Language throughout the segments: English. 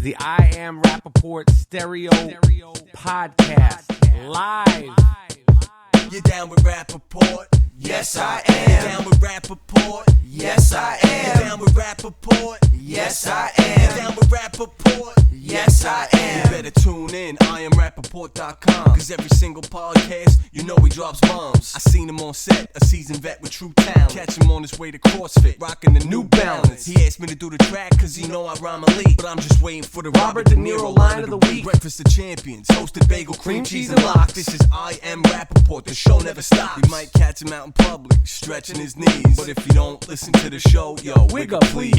the I Am Rapaport Stereo Podcast. Live. You down with Rapaport? Yes, I am. You down with Rapaport? Yes, I am. You down with Rapaport? Yes, I am. You down with Rapaport? Yes, I am. You better tune in, IamRapaport.com. Cause every single podcast, you know he drops bombs. I seen him on set, a seasoned vet with true talent. Catch him on his way to CrossFit, rocking the New Balance. He asked me to do the track cause he know I rhyme elite. But I'm just waiting for the Robert De Niro line of the week. Breakfast of Champions, toasted bagel, cream cheese and lox. This is I Am Rapaport, the show never stops. You might catch him out in public, stretching his knees. But if you don't listen to the show, yo, wig up please.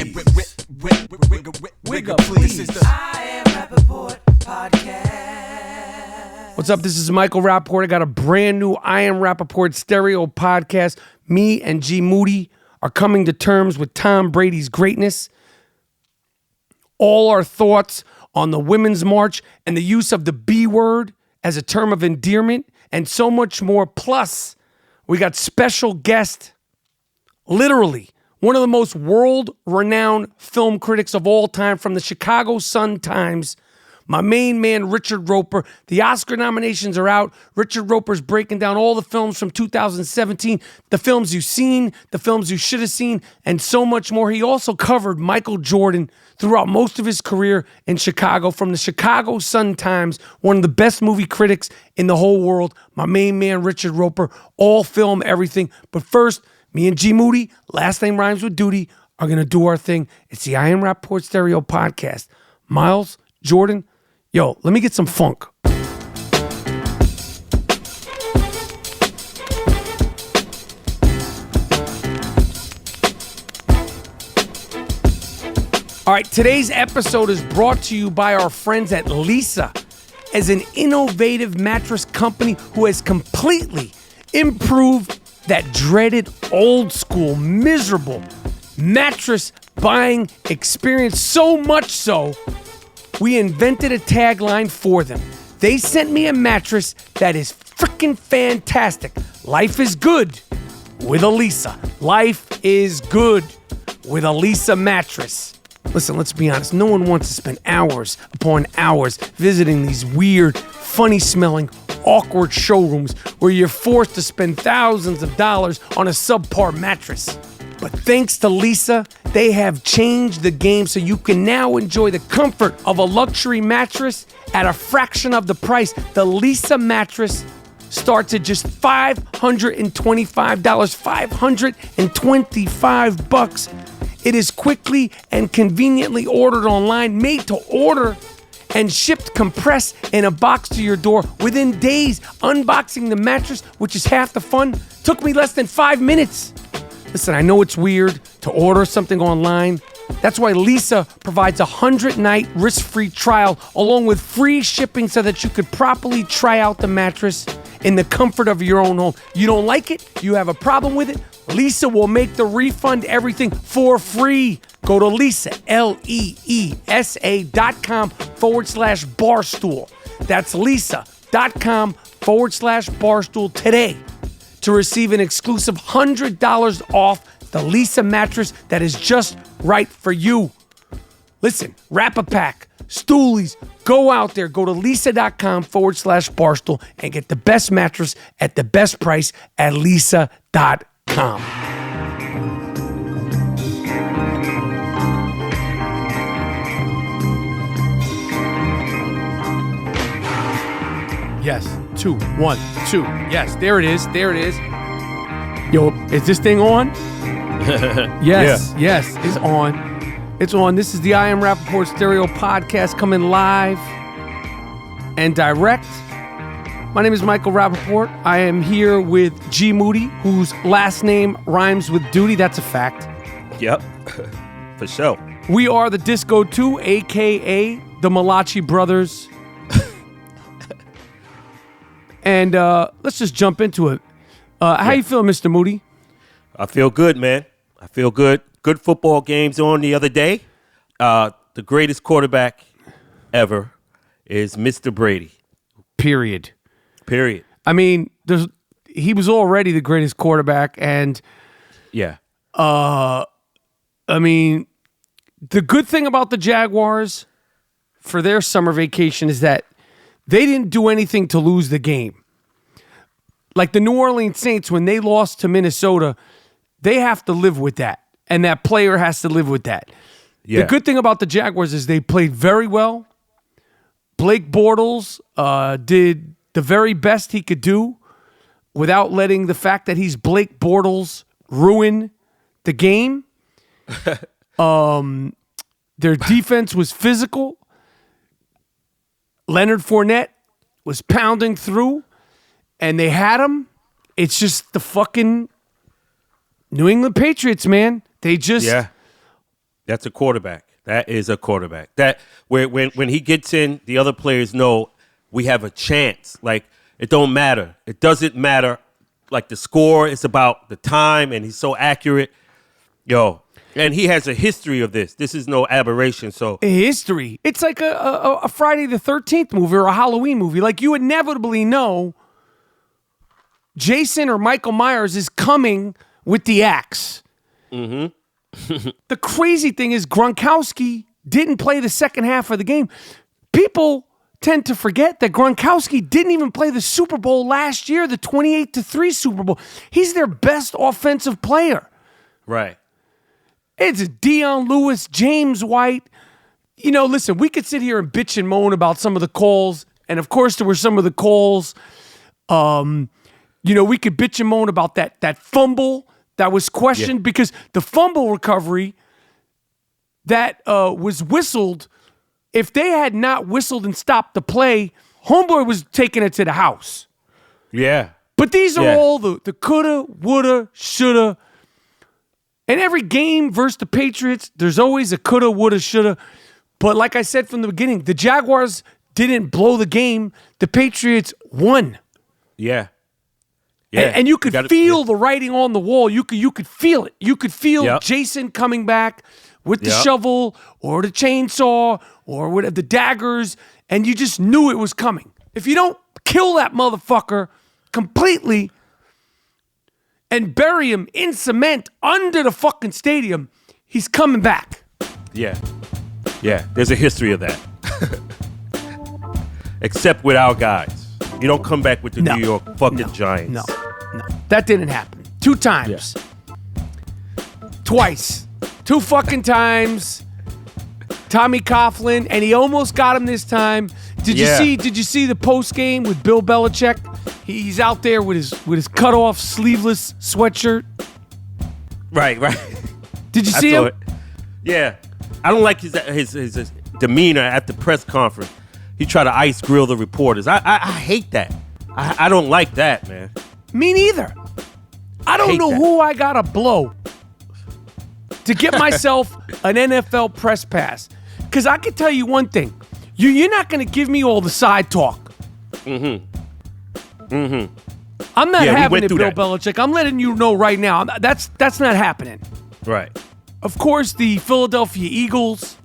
Wig up please. This is the I Am Rapaport podcast. What's up? This is Michael Rapaport. I got a brand new I Am Rapaport Stereo Podcast. Me and G Moody are coming to terms with Tom Brady's greatness. All our thoughts on the Women's March and the use of the B word as a term of endearment and so much more. Plus, we got special guest, literally one of the most world-renowned film critics of all time from the Chicago Sun-Times, my main man, Richard Roeper. The Oscar nominations are out. Richard Roeper's breaking down all the films from 2017, the films you've seen, the films you should have seen, and so much more. He also covered Michael Jordan throughout most of his career in Chicago from the Chicago Sun-Times, one of the best movie critics in the whole world. My main man, Richard Roeper, all film, everything. But first, me and G Moody, last name rhymes with duty, are going to do our thing. It's the I Am Rapaport Stereo Podcast. Miles, Jordan, yo, let me get some funk. All right, today's episode is brought to you by our friends at Leesa, as an innovative mattress company who has completely improved that dreaded old school, miserable mattress buying experience. So much so, we invented a tagline for them. They sent me a mattress that is freaking fantastic. Life is good with a Leesa. Life is good with a Leesa mattress. Listen, let's be honest. No one wants to spend hours upon hours visiting these weird, funny-smelling, awkward showrooms where you're forced to spend thousands of dollars on a subpar mattress. But thanks to Leesa, they have changed the game so you can now enjoy the comfort of a luxury mattress at a fraction of the price. The Leesa mattress starts at just $525, $525. It is quickly and conveniently ordered online, made to order, and shipped compressed in a box to your door within days. Unboxing the mattress, which is half the fun, took me less than 5 minutes. Listen, I know it's weird to order something online. That's why Leesa provides a 100-night risk-free trial along with free shipping so that you could properly try out the mattress in the comfort of your own home. You don't like it? You have a problem with it? Leesa will make the refund, everything for free. Go to Leesa, LEESA.com/barstool. That's Leesa.com/barstool today to receive an exclusive $100 off the Leesa mattress that is just right for you. Listen, Rapapack, Stoolies, go out there, go to Leesa.com/barstool and get the best mattress at the best price at Leesa.com. Yes, 2, 1, 2. Yes, there it is. There it is. Yo, is this thing on? Yes, yeah. Yes, it's on. It's on. This is the I Am Rapaport Stereo Podcast coming live and direct. My name is Michael Rapaport. I am here with G Moody, whose last name rhymes with duty. That's a fact. Yep, for sure. We are the Disco 2, a.k.a. the Malachi Brothers. And let's just jump into it. How you feeling, Mr. Moody? I feel good, man. I feel good. Good football games on the other day. The greatest quarterback ever is Mr. Brady. Period. Period. I mean, he was already the greatest quarterback, and yeah. I mean, the good thing about the Jaguars, for their summer vacation is that they didn't do anything to lose the game. Like the New Orleans Saints, when they lost to Minnesota, they have to live with that. And that player has to live with that. Yeah. The good thing about the Jaguars is they played very well. Blake Bortles did the very best he could do without letting the fact that he's Blake Bortles ruin the game. Their defense was physical. Leonard Fournette was pounding through, and they had him. It's just the fucking New England Patriots, man. They just... Yeah. That's a quarterback. That is a quarterback. That when he gets in, the other players know we have a chance. Like, it don't matter. It doesn't matter. Like, the score, it's about the time, and he's so accurate. Yo, and he has a history of this. This is no aberration. So history. It's like a Friday the 13th movie or a Halloween movie. Like, you inevitably know Jason or Michael Myers is coming with the axe. Mm-hmm. The crazy thing is Gronkowski didn't play the second half of the game. People tend to forget that Gronkowski didn't even play the Super Bowl last year, the 28-3 Super Bowl. He's their best offensive player. right. It's Deion Lewis, James White. You know, listen, we could sit here and bitch and moan about some of the calls, and of course there were some of the calls. We could bitch and moan about that fumble that was questioned because the fumble recovery that was whistled, if they had not whistled and stopped the play, homeboy was taking it to the house. Yeah. But these are all the coulda, woulda, shoulda. And every game versus the Patriots, there's always a coulda, woulda, shoulda. But like I said from the beginning, the Jaguars didn't blow the game. The Patriots won. Yeah. Yeah. And you could feel the writing on the wall. You could feel it. You could feel Jason coming back with the shovel or the chainsaw or whatever, the daggers, and you just knew it was coming. If you don't kill that motherfucker completely and bury him in cement under the fucking stadium, he's coming back. Yeah. Yeah. There's a history of that. Except with our guys. You don't come back with the New York fucking Giants. No. That didn't happen. 2 times. Twice. 2 fucking times. Tommy Coughlin, and he almost got him this time. Did you see the post game with Bill Belichick? He's out there with his cut off sleeveless sweatshirt. Right. Did you see him? It. Yeah. I don't like his demeanor at the press conference. He tried to ice grill the reporters. I hate that. I don't like that, man. Me neither. I don't know who I gotta blow to get myself an NFL press pass. Because I can tell you one thing. You're not going to give me all the side talk. I'm not having it, Bill Belichick. I'm letting you know right now. That's not happening. Right. Of course, the Philadelphia Eagles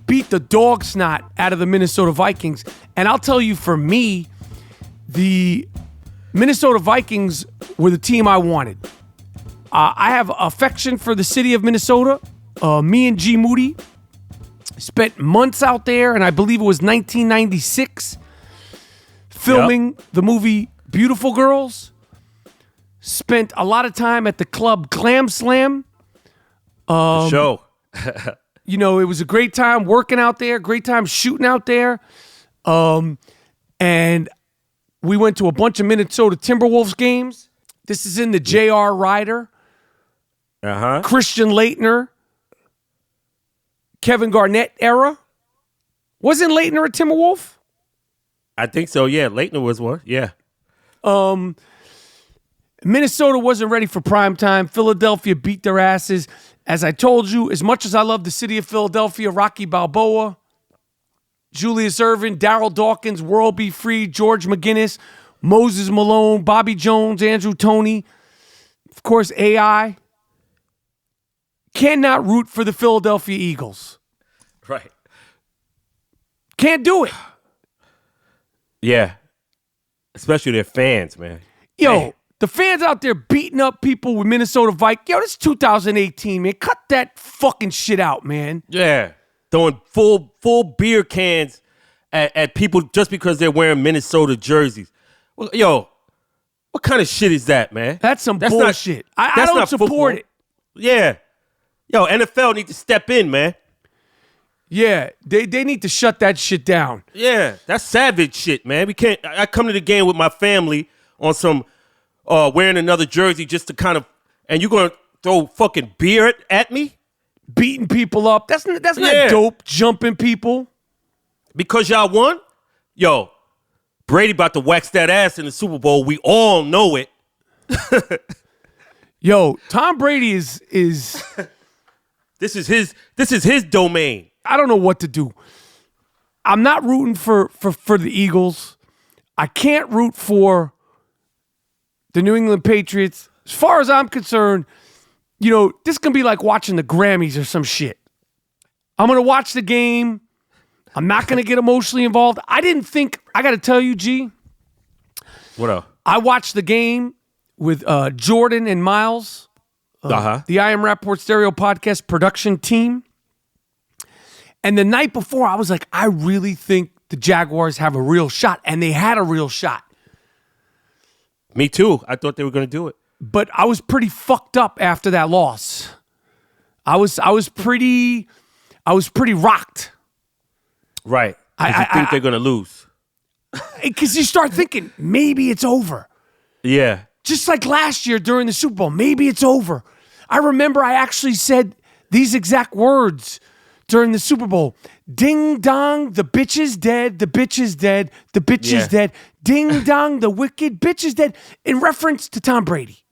beat the dog snot out of the Minnesota Vikings. And I'll tell you, for me, the Minnesota Vikings were the team I wanted. I have affection for the city of Minnesota. Me and G. Moody spent months out there, and I believe it was 1996, filming the movie Beautiful Girls. Spent a lot of time at the club Glam Slam. The show. It was a great time working out there, great time shooting out there. And we went to a bunch of Minnesota Timberwolves games. This is in the J.R. Ryder, Christian Laettner, Kevin Garnett era. Wasn't Laettner a Timberwolf? I think so, yeah. Laettner was one, yeah. Minnesota wasn't ready for prime time. Philadelphia beat their asses. As I told you, as much as I love the city of Philadelphia, Rocky Balboa, Julius Erving, Darryl Dawkins, World Be Free, George McGinnis, Moses Malone, Bobby Jones, Andrew Toney, of course, AI. Cannot root for the Philadelphia Eagles. Right. Can't do it. Yeah. Especially their fans, man. Yo, the fans out there beating up people with Minnesota Vikings. Yo, this is 2018, man. Cut that fucking shit out, man. Yeah. throwing full beer cans at people just because they're wearing Minnesota jerseys. Well, yo, what kind of shit is that, man? That's some bullshit. I don't support it. Yeah. Yo, NFL need to step in, man. Yeah, they need to shut that shit down. Yeah, that's savage shit, man. We can't. I come to the game with my family on some wearing another jersey just to kind of, and you're gonna throw fucking beer at me, beating people up. That's not dope. Jumping people because y'all won. Yo, Brady about to wax that ass in the Super Bowl. We all know it. Yo, Tom Brady is. This is his domain. I don't know what to do. I'm not rooting for the Eagles. I can't root for the New England Patriots. As far as I'm concerned, you know, this can be like watching the Grammys or some shit. I'm going to watch the game. I'm not going to get emotionally involved. I got to tell you, G. What up? I watched the game with Jordan and Miles, the I Am Rapaport Stereo Podcast production team. And the night before, I was like, I really think the Jaguars have a real shot. And they had a real shot. Me too. I thought they were going to do it. But I was pretty fucked up after that loss. I was pretty rocked. Right. I think they're going to lose. Because you start thinking, maybe it's over. Yeah. Just like last year during the Super Bowl, maybe it's over. I remember I actually said these exact words during the Super Bowl. Ding dong, the bitch is dead, the bitch is dead, the bitch is dead. Ding dong, the wicked bitch is dead. In reference to Tom Brady.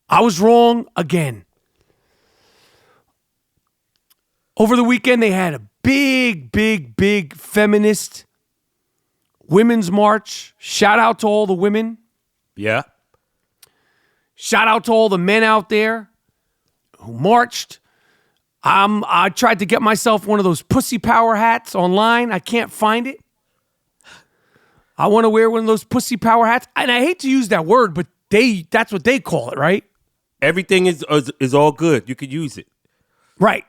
I was wrong again. Over the weekend, they had a big feminist women's march. Shout out to all the women. Yeah. Shout out to all the men out there who marched. I tried to get myself one of those pussy power hats online. I can't find it. I want to wear one of those pussy power hats. And I hate to use that word, but that's what they call it, right? Everything is all good. You could use it. Right.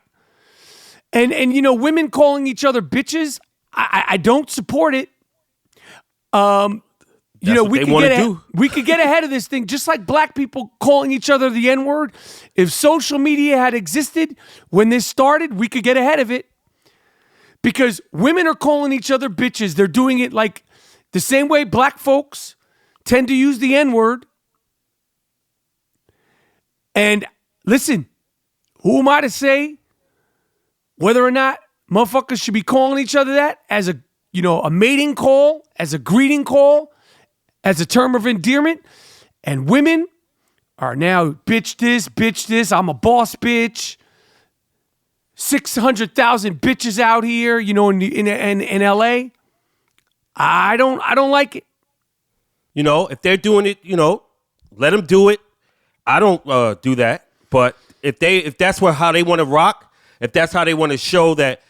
And you know, women calling each other bitches, I don't support it. You know, we could get ahead of this thing, just like black people calling each other the N-word. If social media had existed when this started, we could get ahead of it. Because women are calling each other bitches. They're doing it like the same way black folks tend to use the N-word. And listen, who am I to say whether or not motherfuckers should be calling each other that as a mating call, as a greeting call, as a term of endearment? And women are now bitch this, I'm a boss bitch. 600,000 bitches out here, you know, in LA. I don't like it. You know, if they're doing it, you know, let them do it. I don't do that. But if that's how they want to rock, if that's how they want to show that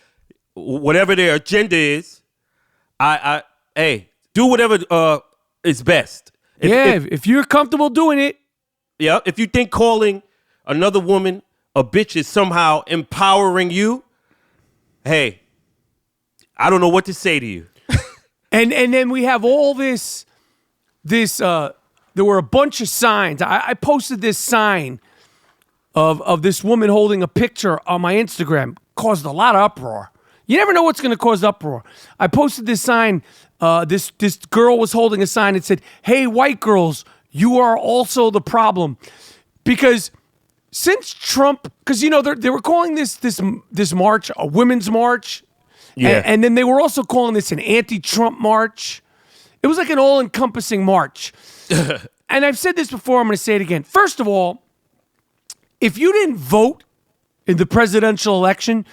whatever their agenda is, hey, do whatever is best. If you're comfortable doing it. Yeah, if you think calling another woman a bitch is somehow empowering you, hey, I don't know what to say to you. And then we have all this there were a bunch of signs. I posted this sign of this woman holding a picture on my Instagram. Caused a lot of uproar. You never know what's going to cause uproar. I posted this sign. This girl was holding a sign that said, "Hey, white girls, you are also the problem." Because since Trump, because you know they were calling this march a women's march, and then they were also calling this an anti-Trump march. It was like an all-encompassing march. And I've said this before. I'm going to say it again. First of all, if you didn't vote in the presidential election,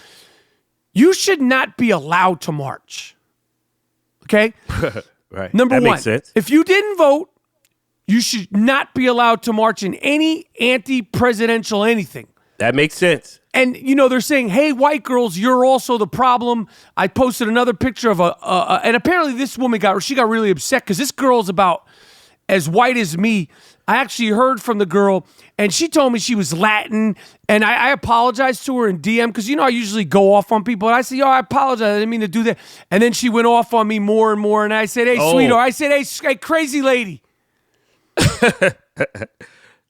you should not be allowed to march. Okay? Right. Number that one, makes sense. if you didn't vote, you should not be allowed to march in any anti-presidential anything. That makes sense. And, you know, they're saying, hey, white girls, you're also the problem. I posted another picture of and apparently this woman got really upset because this girl's about as white as me. I actually heard from the girl, and she told me she was Latin, and I apologized to her in DM, because, I usually go off on people, and I said, I apologize, I didn't mean to do that. And then she went off on me more and more, and I said, hey, sweetheart, I said, hey, crazy lady.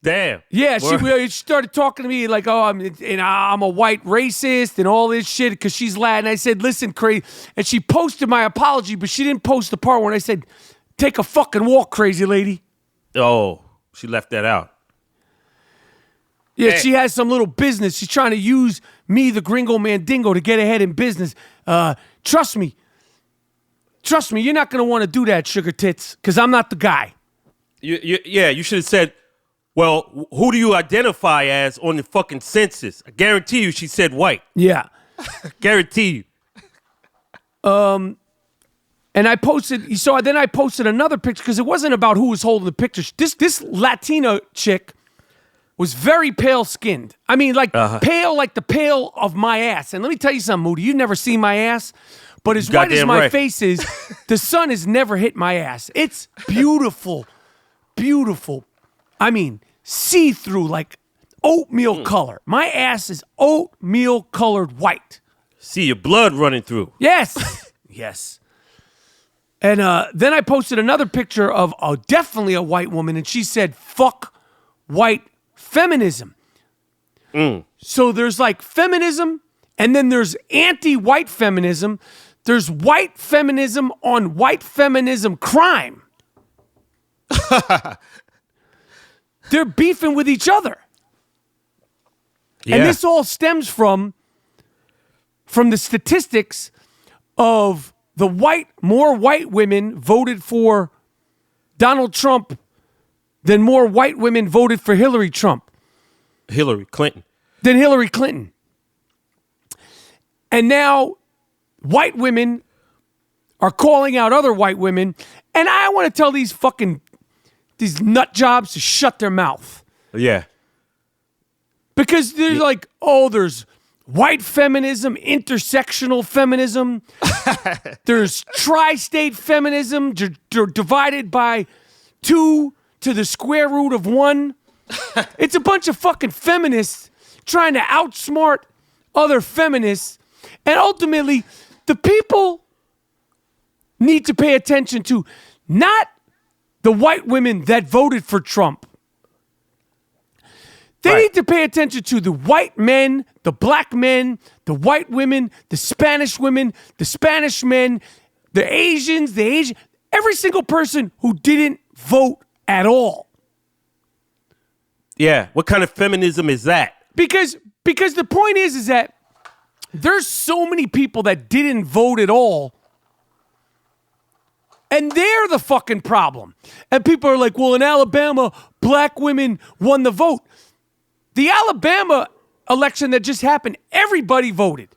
Damn. Yeah, she started talking to me like, I'm a white racist and all this shit because she's Latin. I said, listen, crazy. And she posted my apology, but she didn't post the part when I said, take a fucking walk, crazy lady. Oh, she left that out. Yeah, hey. She has some little business. She's trying to use me, the gringo mandingo, to get ahead in business. Trust me, you're not going to want to do that, sugar tits, because I'm not the guy. You should have said, well, who do you identify as on the fucking census? I guarantee you she said white. Yeah. Guarantee you. And I posted, then I posted another picture because it wasn't about who was holding the picture. This Latina chick was very pale-skinned. I mean, pale like the pale of my ass. And let me tell you something, Moody. You've never seen my ass, but as white as my face is, the sun has never hit my ass. It's beautiful, beautiful. I mean, see-through, like oatmeal color. My ass is oatmeal-colored white. See your blood running through. Yes. Yes. And then I posted another picture of definitely a white woman, and she said, fuck white feminism. So there's like feminism, and then there's anti-white feminism. There's white feminism on white feminism crime. They're beefing with each other. Yeah. And this all stems from the statistics of more white women voted for Donald Trump than more white women voted for Hillary Clinton. Than Hillary Clinton. And now white women are calling out other white women, and I want to tell these nut jobs to shut their mouth. Yeah. Because they're like, there's white feminism, intersectional feminism. There's tri-state feminism divided by 2 to the square root of 1. It's a bunch of fucking feminists trying to outsmart other feminists. And ultimately, the people need to pay attention to not the white women that voted for Trump. They need to pay attention to the white men, the black men, the white women, the Spanish women, the Spanish men, the Asians, every single person who didn't vote at all. Yeah, what kind of feminism is that? Because the point is that there's so many people that didn't vote at all, and they're the fucking problem. And people are like, well, in Alabama, black women won the vote. The Alabama election that just happened, everybody voted.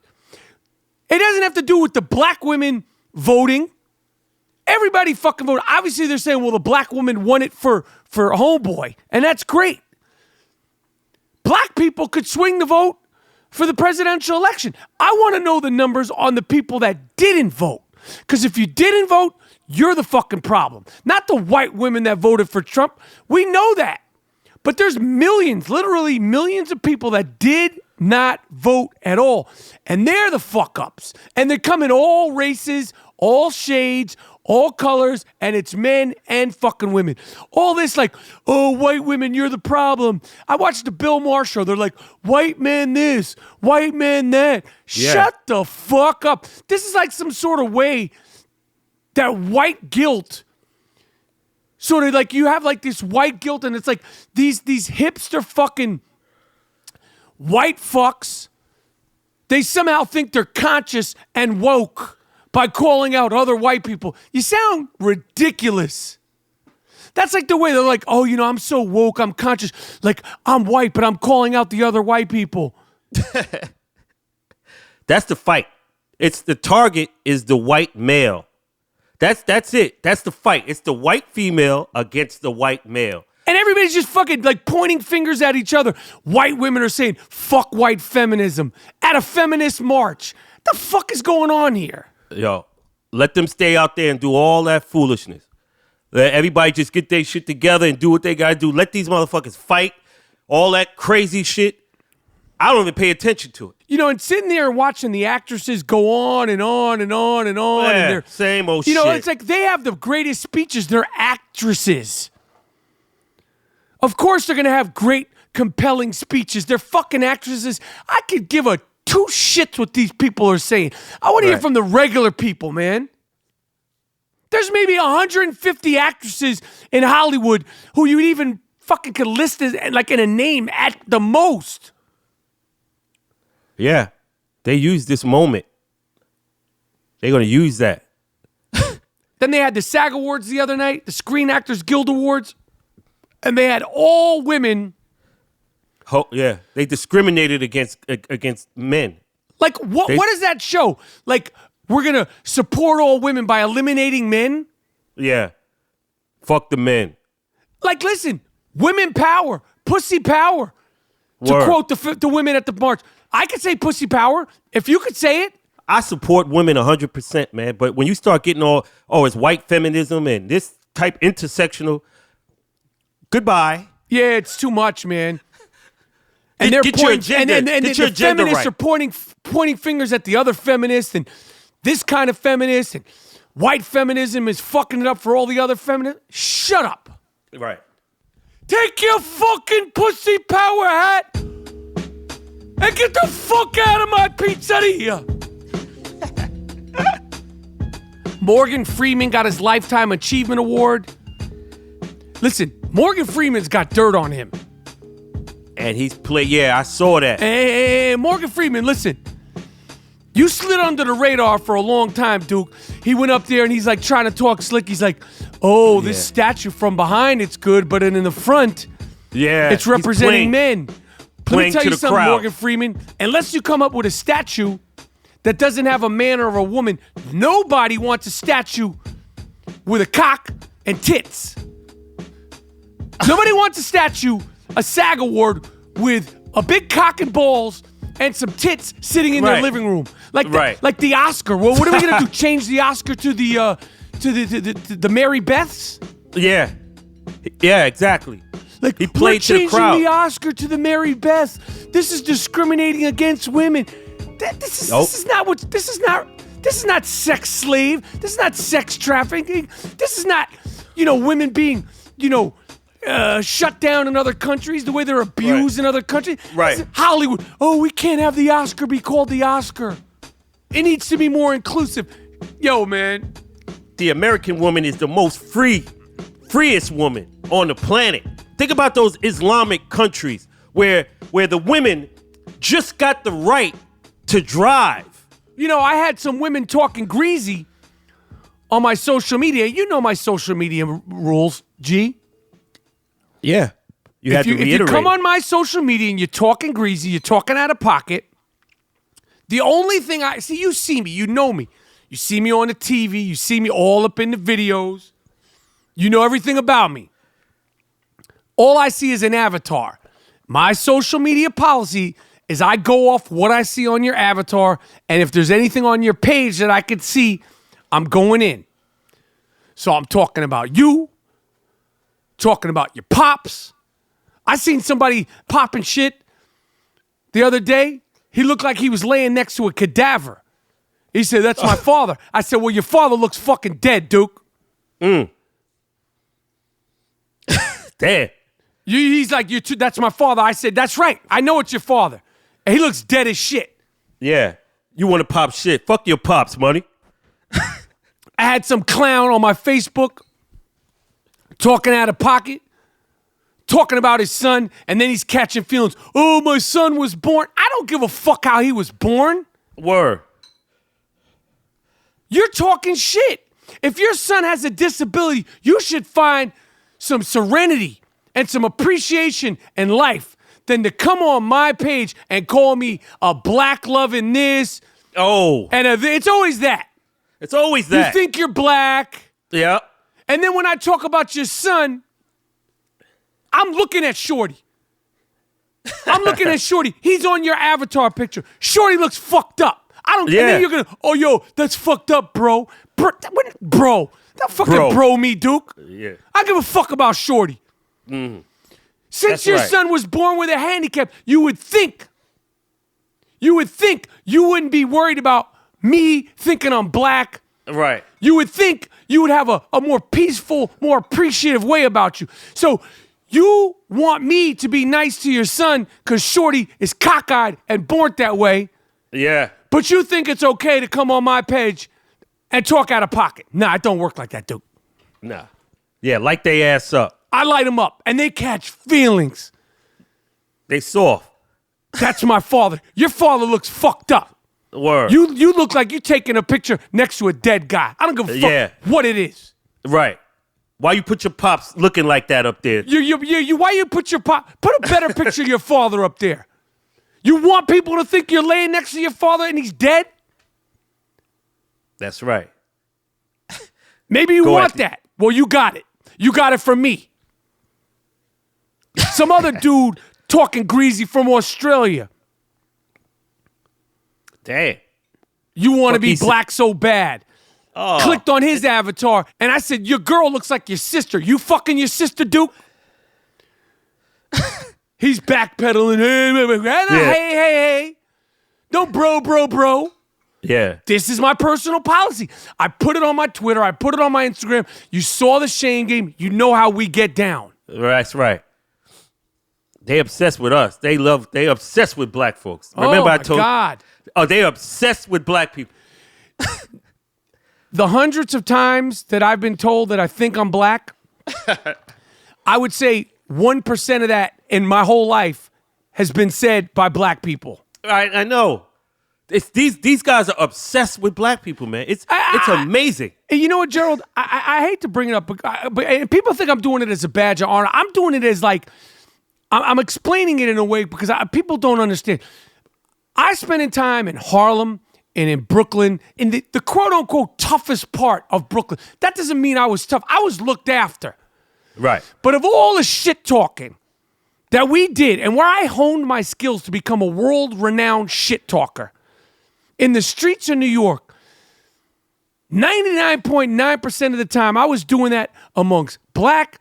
It doesn't have to do with the black women voting. Everybody fucking voted. Obviously, they're saying, well, the black woman won it for homeboy, and that's great. Black people could swing the vote for the presidential election. I want to know the numbers on the people that didn't vote. Because if you didn't vote, you're the fucking problem. Not the white women that voted for Trump. We know that. But there's millions, literally millions of people that did not vote at all. And they're the fuck-ups. And they come in all races, all shades, all colors, and it's men and fucking women. All this like, white women, you're the problem. I watched the Bill Maher show. They're like, white man this, white man that. Yeah. Shut the fuck up. This is like some sort of way that white guilt, sort of like you have like this white guilt, and it's like these hipster fucking white fucks, they somehow think they're conscious and woke by calling out other white people. You sound ridiculous. That's like the way they're like, I'm so woke, I'm conscious. Like, I'm white, but I'm calling out the other white people. That's the fight. It's the target is the white male. That's it. That's the fight. It's the white female against the white male. And everybody's just fucking like pointing fingers at each other. White women are saying, fuck white feminism at a feminist march. The fuck is going on here? Yo, let them stay out there and do all that foolishness. Let everybody just get their shit together and do what they gotta do. Let these motherfuckers fight. All that crazy shit. I don't even pay attention to it. You know, and sitting there and watching the actresses go on and on and on and on. Yeah, and they're, same old shit. You know, it's like they have the greatest speeches. They're actresses. Of course they're going to have great, compelling speeches. They're fucking actresses. I could give a two shits what these people are saying. I want to hear from the regular people, man. There's maybe 150 actresses in Hollywood who you even fucking could list as, like, in a name at the most. Yeah, they use this moment. They're going to use that. Then they had the SAG Awards the other night, the Screen Actors Guild Awards, and they had all women. Yeah, they discriminated against men. Like, what does that show? Like, we're going to support all women by eliminating men? Yeah. Fuck the men. Like, listen, women power, pussy power. To quote the women at the march. I could say pussy power. If you could say it. I support women 100%, man. But when you start getting it's white feminism and this type intersectional, goodbye. Yeah, it's too much, man. And Get your agenda. And Get your the agenda feminists right. are pointing fingers at the other feminists and this kind of feminist and white feminism is fucking it up for all the other feminists. Shut up. Right. Take your fucking pussy power hat and get the fuck out of my pizzeria. Morgan Freeman got his Lifetime Achievement Award. Listen, Morgan Freeman's got dirt on him. And he's I saw that. Hey, Morgan Freeman, listen. You slid under the radar for a long time, Duke. He went up there and he's like trying to talk slick. He's like, this statue from behind, it's good, but in the front, it's representing men. Let me tell you something, crowd. Morgan Freeman. Unless you come up with a statue that doesn't have a man or a woman, nobody wants a statue with a cock and tits. Nobody wants a statue, a SAG award with a big cock and balls and some tits sitting in their living room, like the Oscar. Well, what are we gonna do? Change the Oscar to the Mary Beths? Yeah, exactly. Like, he played to the crowd. We're changing the Oscar to the Mary Beths. This is discriminating against women. This is not sex slave. This is not sex trafficking. This is not, women being, shut down in other countries the way they're abused in other countries. Right. Hollywood. Oh, we can't have the Oscar be called the Oscar. It needs to be more inclusive. Yo, man. The American woman is the most freest woman on the planet. Think about those Islamic countries where the women just got the right to drive. I had some women talking greasy on my social media. You know my social media rules, G. Yeah. If you come on my social media and you're talking greasy, you're talking out of pocket, the only thing you see me, you know me. You see me on the TV, you see me all up in the videos. You know everything about me. All I see is an avatar. My social media policy is I go off what I see on your avatar, and if there's anything on your page that I could see, I'm going in. So I'm talking about you, talking about your pops. I seen somebody popping shit the other day. He looked like he was laying next to a cadaver. He said, "That's my father." I said, "Well, your father looks fucking dead, Duke." Dead. He's like, "That's my father." I said, "That's right. I know it's your father." And he looks dead as shit. Yeah. You want to pop shit. Fuck your pops, money. I had some clown on my Facebook talking out of pocket, talking about his son, and then he's catching feelings. Oh, my son was born. I don't give a fuck how he was born. Word. You're talking shit. If your son has a disability, you should find some serenity and some appreciation in life than to come on my page and call me a black loving this. Oh. And it's always that. It's always that. You think you're black. Yeah. And then when I talk about your son, I'm looking at Shorty. He's on your avatar picture. Shorty looks fucked up. I don't. Yeah. And then you're gonna. Oh, yo, that's fucked up, bro. Bro, don't fucking bro me, Duke. Yeah. I give a fuck about Shorty. Since That's your right. son was born with a handicap, you would think you wouldn't be worried about me thinking I'm black. Right. You would think you would have a more peaceful, more appreciative way about you. So you want me to be nice to your son because Shorty is cockeyed and born that way, Yeah. but you think it's okay to come on my page and talk out of pocket. Nah, it don't work like that, Duke. Nah. Yeah, light they ass up. I light them up and they catch feelings. They soft. That's my father. Your father looks fucked up. Word. You look like you're taking a picture next to a dead guy. I don't give a fuck what it is. Right. Why you put your pops looking like that up there? Why you put your put a better picture of your father up there? You want people to think you're laying next to your father and he's dead? That's right. Maybe you want that. Well, you got it. You got it from me. Some other dude talking greasy from Australia. Damn. You want to Fuck, be he's- black so bad. Oh. Clicked on his avatar, and I said, your girl looks like your sister. You fucking your sister, Duke? He's backpedaling. Hey. No, bro. Yeah. This is my personal policy. I put it on my Twitter. I put it on my Instagram. You saw the Shane game. You know how we get down. That's right. They obsessed with us. They obsessed with black folks. Remember oh I told God. Oh, they obsessed with black people. The hundreds of times that I've been told that I think I'm black, I would say 1% of that in my whole life has been said by black people. I know. It's these guys are obsessed with black people, man. It's amazing. And you know what, Gerald? I hate to bring it up, but and people think I'm doing it as a badge of honor. I'm doing it as like, I'm explaining it in a way because people don't understand. I spent time in Harlem and in Brooklyn, in the quote-unquote toughest part of Brooklyn. That doesn't mean I was tough. I was looked after. Right. But of all the shit talking that we did and where I honed my skills to become a world-renowned shit talker, in the streets of New York, 99.9% of the time, I was doing that amongst black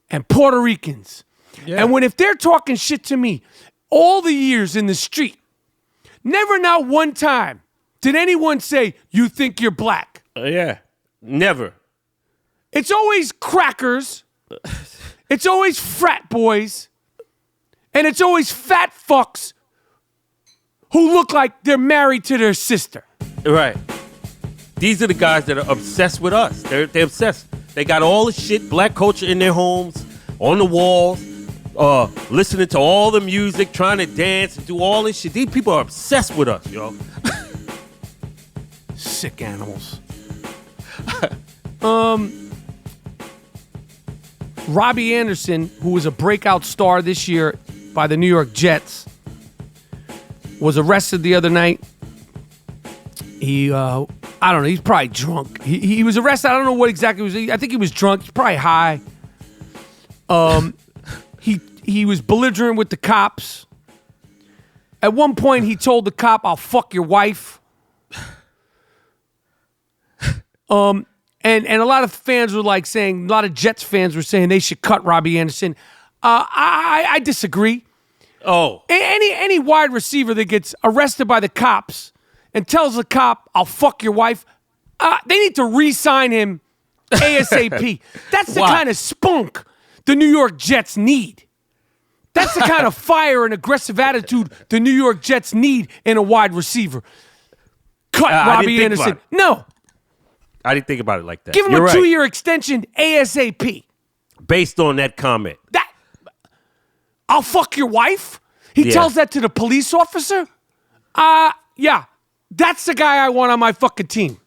and Puerto Ricans. Yeah. And if they're talking shit to me all the years in the street, never not one time did anyone say, you think you're black. Yeah. Never. It's always crackers. It's always frat boys. And it's always fat fucks who look like they're married to their sister. Right. These are the guys that are obsessed with us. They're obsessed. They got all the shit, black culture in their homes, on the walls, listening to all the music, trying to dance and do all this shit. These people are obsessed with us, yo. Sick animals. Robbie Anderson, who was a breakout star this year by the New York Jets, was arrested the other night. He, I don't know, he's probably drunk. He was arrested. I don't know what exactly was. I think he was drunk. He's probably high. He was belligerent with the cops. At one point, he told the cop, "I'll fuck your wife." And a lot of fans were like saying, a lot of Jets fans were saying they should cut Robbie Anderson. I disagree. Oh. Any wide receiver that gets arrested by the cops and tells the cop, "I'll fuck your wife," they need to re-sign him ASAP. That's the kind of spunk the New York Jets need. That's the kind of fire and aggressive attitude the New York Jets need in a wide receiver. Cut Robbie Anderson. No. I didn't think about it like that. Give him a 2-year extension ASAP. Based on that comment. I'll fuck your wife? He tells that to the police officer? Yeah. That's the guy I want on my fucking team.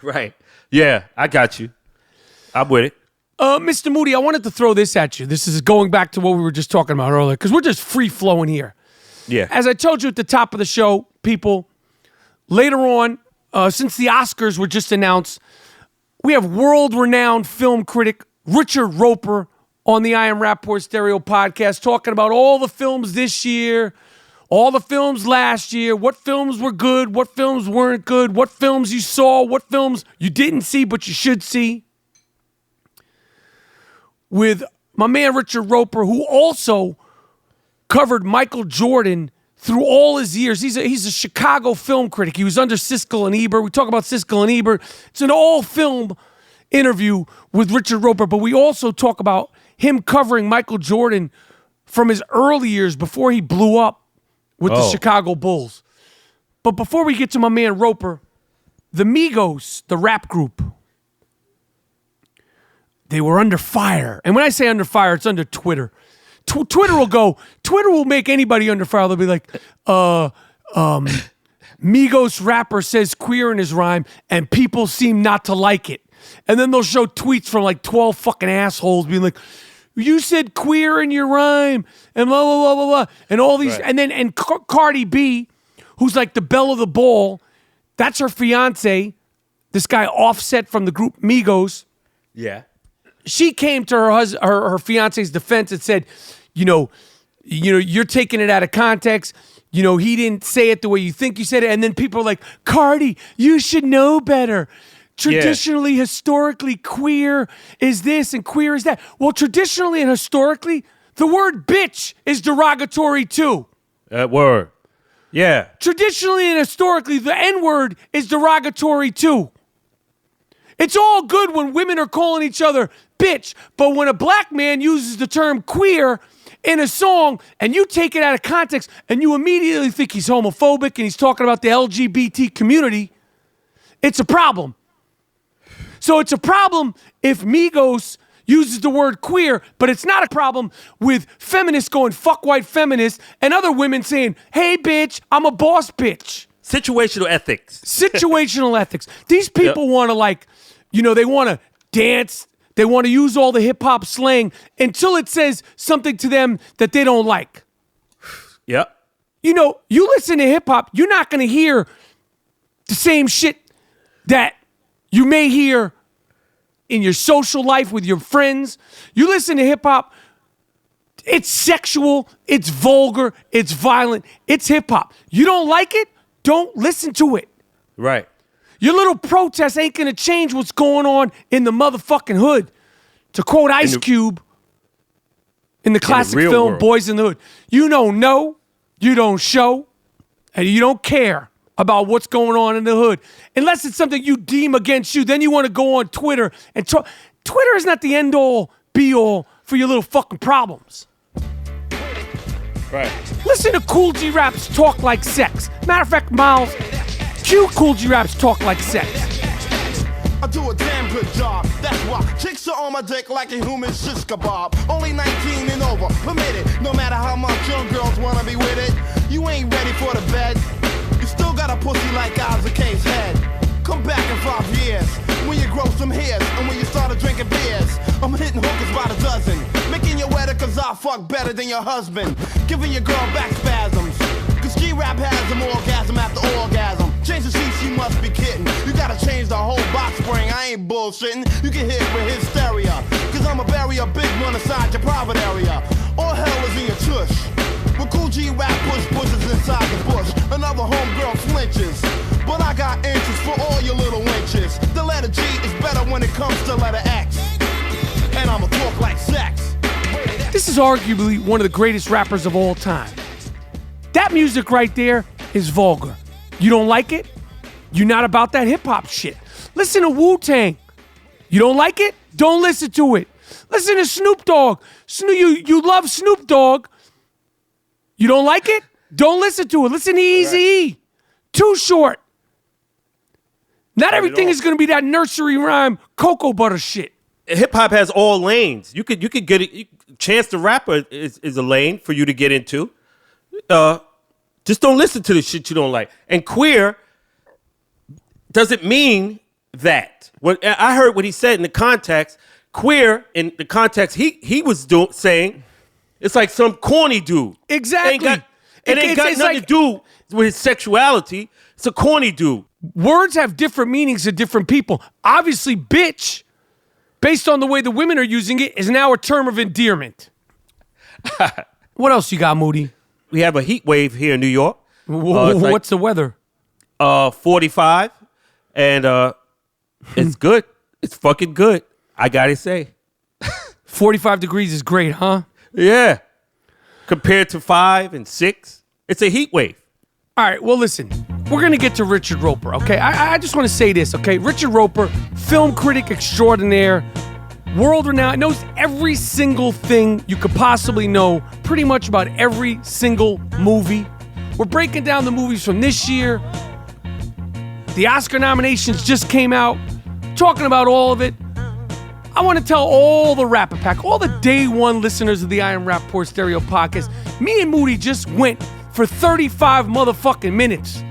Right. Yeah, I got you. I'm with it. Mr. Moody, I wanted to throw this at you. This is going back to what we were just talking about earlier, because we're just free-flowing here. Yeah. As I told you at the top of the show, people, later on, since the Oscars were just announced, we have world-renowned film critic Richard Roeper on the I Am Rapaport Stereo podcast talking about all the films this year, all the films last year, what films were good, what films weren't good, what films you saw, what films you didn't see but you should see. With my man Richard Roeper, who also covered Michael Jordan through all his years. He's a Chicago film critic. He was under Siskel and Ebert. We talk about Siskel and Ebert. It's an all-film interview with Richard Roeper, but we also talk about him covering Michael Jordan from his early years before he blew up with the Chicago Bulls. But before we get to my man Roeper, the Migos, the rap group, they were under fire. And when I say under fire, it's under Twitter. Twitter will make anybody under fire. They'll be like, Migos rapper says queer in his rhyme and people seem not to like it. And then they'll show tweets from like 12 fucking assholes being like, you said queer in your rhyme and blah, blah, blah, blah, blah. And all these, right. And Cardi B, who's like the belle of the ball, that's her fiance, this guy Offset from the group Migos. Yeah. She came to her fiance's defense and said, you're taking it out of context. He didn't say it the way you think you said it. And then people are like, Cardi, you should know better. Traditionally, historically, queer is this and queer is that. Well, traditionally and historically, the word bitch is derogatory too. That word. Yeah. Traditionally and historically, the N-word is derogatory too. It's all good when women are calling each other bitch, but when a black man uses the term queer in a song and you take it out of context and you immediately think he's homophobic and he's talking about the LGBT community, it's a problem. So it's a problem if Migos uses the word queer, but it's not a problem with feminists going fuck white feminists and other women saying, hey bitch, I'm a boss bitch. Situational ethics. Situational ethics. These people want to they want to dance. They want to use all the hip hop slang until it says something to them that they don't like. Yep. You listen to hip hop, you're not going to hear the same shit that you may hear in your social life with your friends. You listen to hip hop, it's sexual, it's vulgar, it's violent, it's hip hop. You don't like it? Don't listen to it. Right. Your little protest ain't gonna change what's going on in the motherfucking hood. To quote Ice Cube in the classic film world. Boys in the Hood, you don't know, you don't show, and you don't care about what's going on in the hood. Unless it's something you deem against you, then you want to go on Twitter and talk. Twitter is not the end-all, be-all for your little fucking problems. Right. Listen to Cool G Raps talk like sex. Matter of fact, Miles, cue Cool G Raps talk like sex. I do a damn good job, that's why chicks are on my dick like a human shish kebab. Only 19 and over, permitted. No matter how much young girls wanna be with it, you ain't ready for the bed. You still got a pussy like Isaac K's head. Come back in 5 years, when you grow some hairs, and when you started drinking beers. I'm hitting hookers by the dozen, making you wetter cause I fuck better than your husband. Giving your girl back spasms, cause G-Rap has an orgasm after orgasm. Change the sheets, you must be kidding. You gotta change the whole box spring, I ain't bullshitting. You get hit with hysteria, cause I'ma bury a big one inside your private area. All hell is in your tush. With Cool G Rap pushes inside the bush. Another homegirl flinches, but I got inches for all your little inches. The letter G is better when it comes to letter X, and I'ma talk like sex. This is arguably one of the greatest rappers of all time. That music right there is vulgar. You don't like it? You're not about that hip-hop shit. Listen to Wu-Tang. You don't like it? Don't listen to it. Listen to Snoop Dogg. You love Snoop Dogg. You don't like it? Don't listen to it. Listen to Eazy-E. Too Short. Not everything is going to be that nursery rhyme cocoa butter shit. Hip hop has all lanes. You could get it. Chance the Rapper is a lane for you to get into. Just don't listen to the shit you don't like. And queer doesn't mean that. When I heard what he said in the context, queer in the context he was saying, it's like some corny dude. Exactly. It ain't got nothing to do with his sexuality. It's a corny dude. Words have different meanings to different people. Obviously, bitch, based on the way the women are using it, is now a term of endearment. What else you got, Moody? we have a heat wave here in New York. What's the weather? 45, and it's good. It's fucking good. I gotta say. 45 degrees is great, huh? Yeah. Compared to 5 and 6, it's a heat wave. All right, well, listen. We're going to get to Richard Roeper, okay? I just want to say this, okay? Richard Roeper, film critic extraordinaire, world-renowned, knows every single thing you could possibly know, pretty much about every single movie. We're breaking down the movies from this year. The Oscar nominations just came out, talking about all of it. I want to tell all the Rapaport, all the day one listeners of the I Am Rapaport Stereo podcast, me and Moody just went for 35 motherfucking minutes.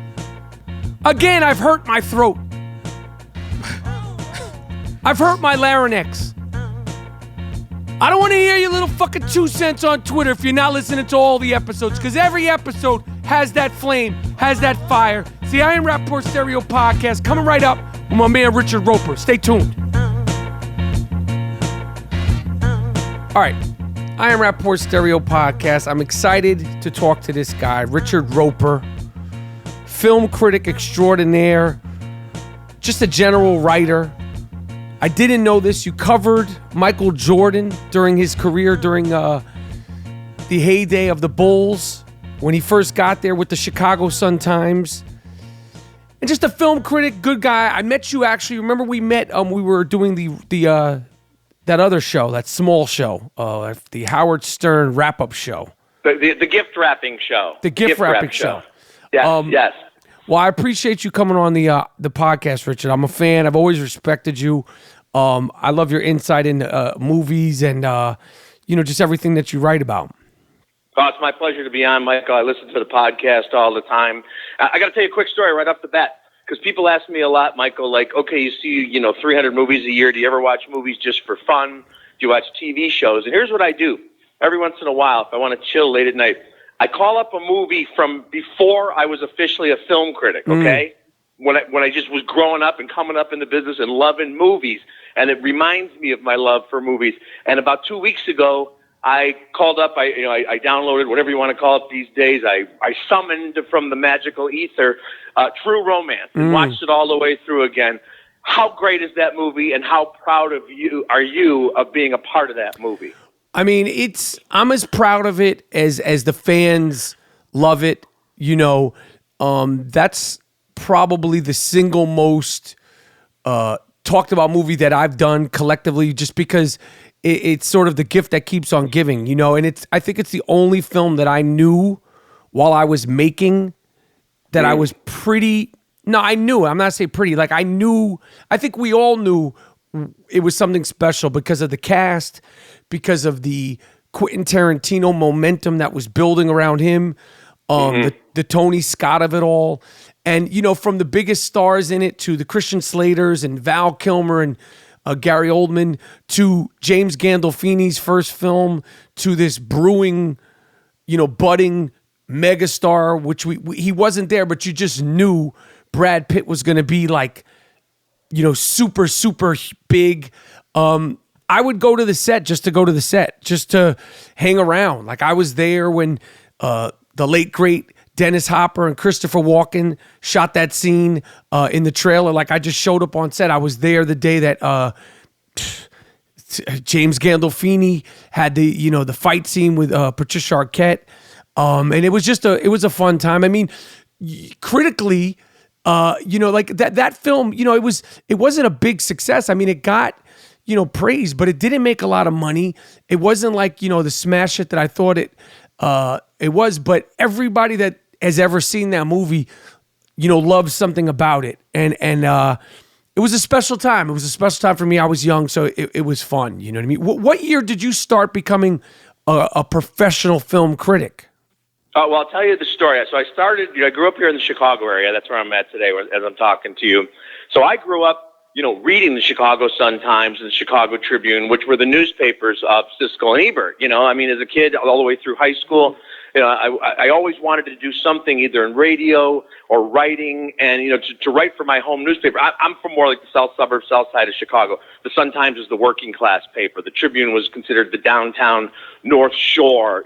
Again, I've hurt my throat. I've hurt my larynx. I don't want to hear your little fucking 2 cents on Twitter if you're not listening to all the episodes, because every episode has that flame, has that fire. It's the I Am Rapaport Stereo podcast coming right up with my man Richard Roeper. Stay tuned. All right, I Am Rapaport Stereo podcast. I'm excited to talk to this guy, Richard Roeper, film critic extraordinaire, just a general writer. I didn't know this. You covered Michael Jordan during his career, during the heyday of the Bulls, when he first got there with the Chicago Sun-Times. And just a film critic, good guy. I met you actually. Remember we met, we were doing the that other show, that small show, the Howard Stern wrap-up show. The gift wrapping show. The gift wrapping show. Yes, yes. Well, I appreciate you coming on the podcast, Richard. I'm a fan. I've always respected you. I love your insight into movies and, just everything that you write about. Oh, it's my pleasure to be on, Michael. I listen to the podcast all the time. I got to tell you a quick story right off the bat. Because people ask me a lot, Michael, like, okay, you see, 300 movies a year. Do you ever watch movies just for fun? Do you watch TV shows? And here's what I do. Every once in a while, if I want to chill late at night, I call up a movie from before I was officially a film critic, okay? When I just was growing up and coming up in the business and loving movies. And it reminds me of my love for movies. And about 2 weeks ago, I called up, I downloaded, whatever you want to call it these days. I summoned from the magical ether True Romance and watched it all the way through again. How great is that movie, and how proud of you of being a part of that movie? I mean, I'm as proud of it as the fans love it. That's probably the single most talked about movie that I've done collectively, just because it's sort of the gift that keeps on giving, and I think it's the only film that I knew while I was making that I was pretty, no, I knew, I'm not saying pretty, like I think we all knew it was something special because of the cast, because of the Quentin Tarantino momentum that was building around him, the Tony Scott of it all. And, from the biggest stars in it to the Christian Slaters and Val Kilmer and Gary Oldman, to James Gandolfini's first film, to this brewing, budding megastar, which he wasn't there, but you just knew Brad Pitt was going to be like, super, super big. I would go to the set just to go to the set, just to hang around. Like I was there when the late, great Dennis Hopper and Christopher Walken shot that scene in the trailer. Like I just showed up on set. I was there the day that James Gandolfini had the fight scene with Patricia Arquette. And it was it was a fun time. I mean, critically, like that film, it wasn't a big success. I mean, it got, praise, but it didn't make a lot of money. It wasn't like, the smash hit that I thought it was, but everybody that has ever seen that movie, loves something about it. And it was a special time. It was a special time for me. I was young, so it was fun. You know what I mean? What year did you start becoming a professional film critic? Well, I'll tell you the story. So I started, I grew up here in the Chicago area. That's where I'm at today as I'm talking to you. So I grew up, reading the Chicago Sun-Times and the Chicago Tribune, which were the newspapers of Siskel and Ebert. As a kid, all the way through high school, I always wanted to do something either in radio or writing, and, to write for my home newspaper. I'm from more like the south suburbs, south side of Chicago. The Sun-Times is the working class paper. The Tribune was considered the downtown North Shore,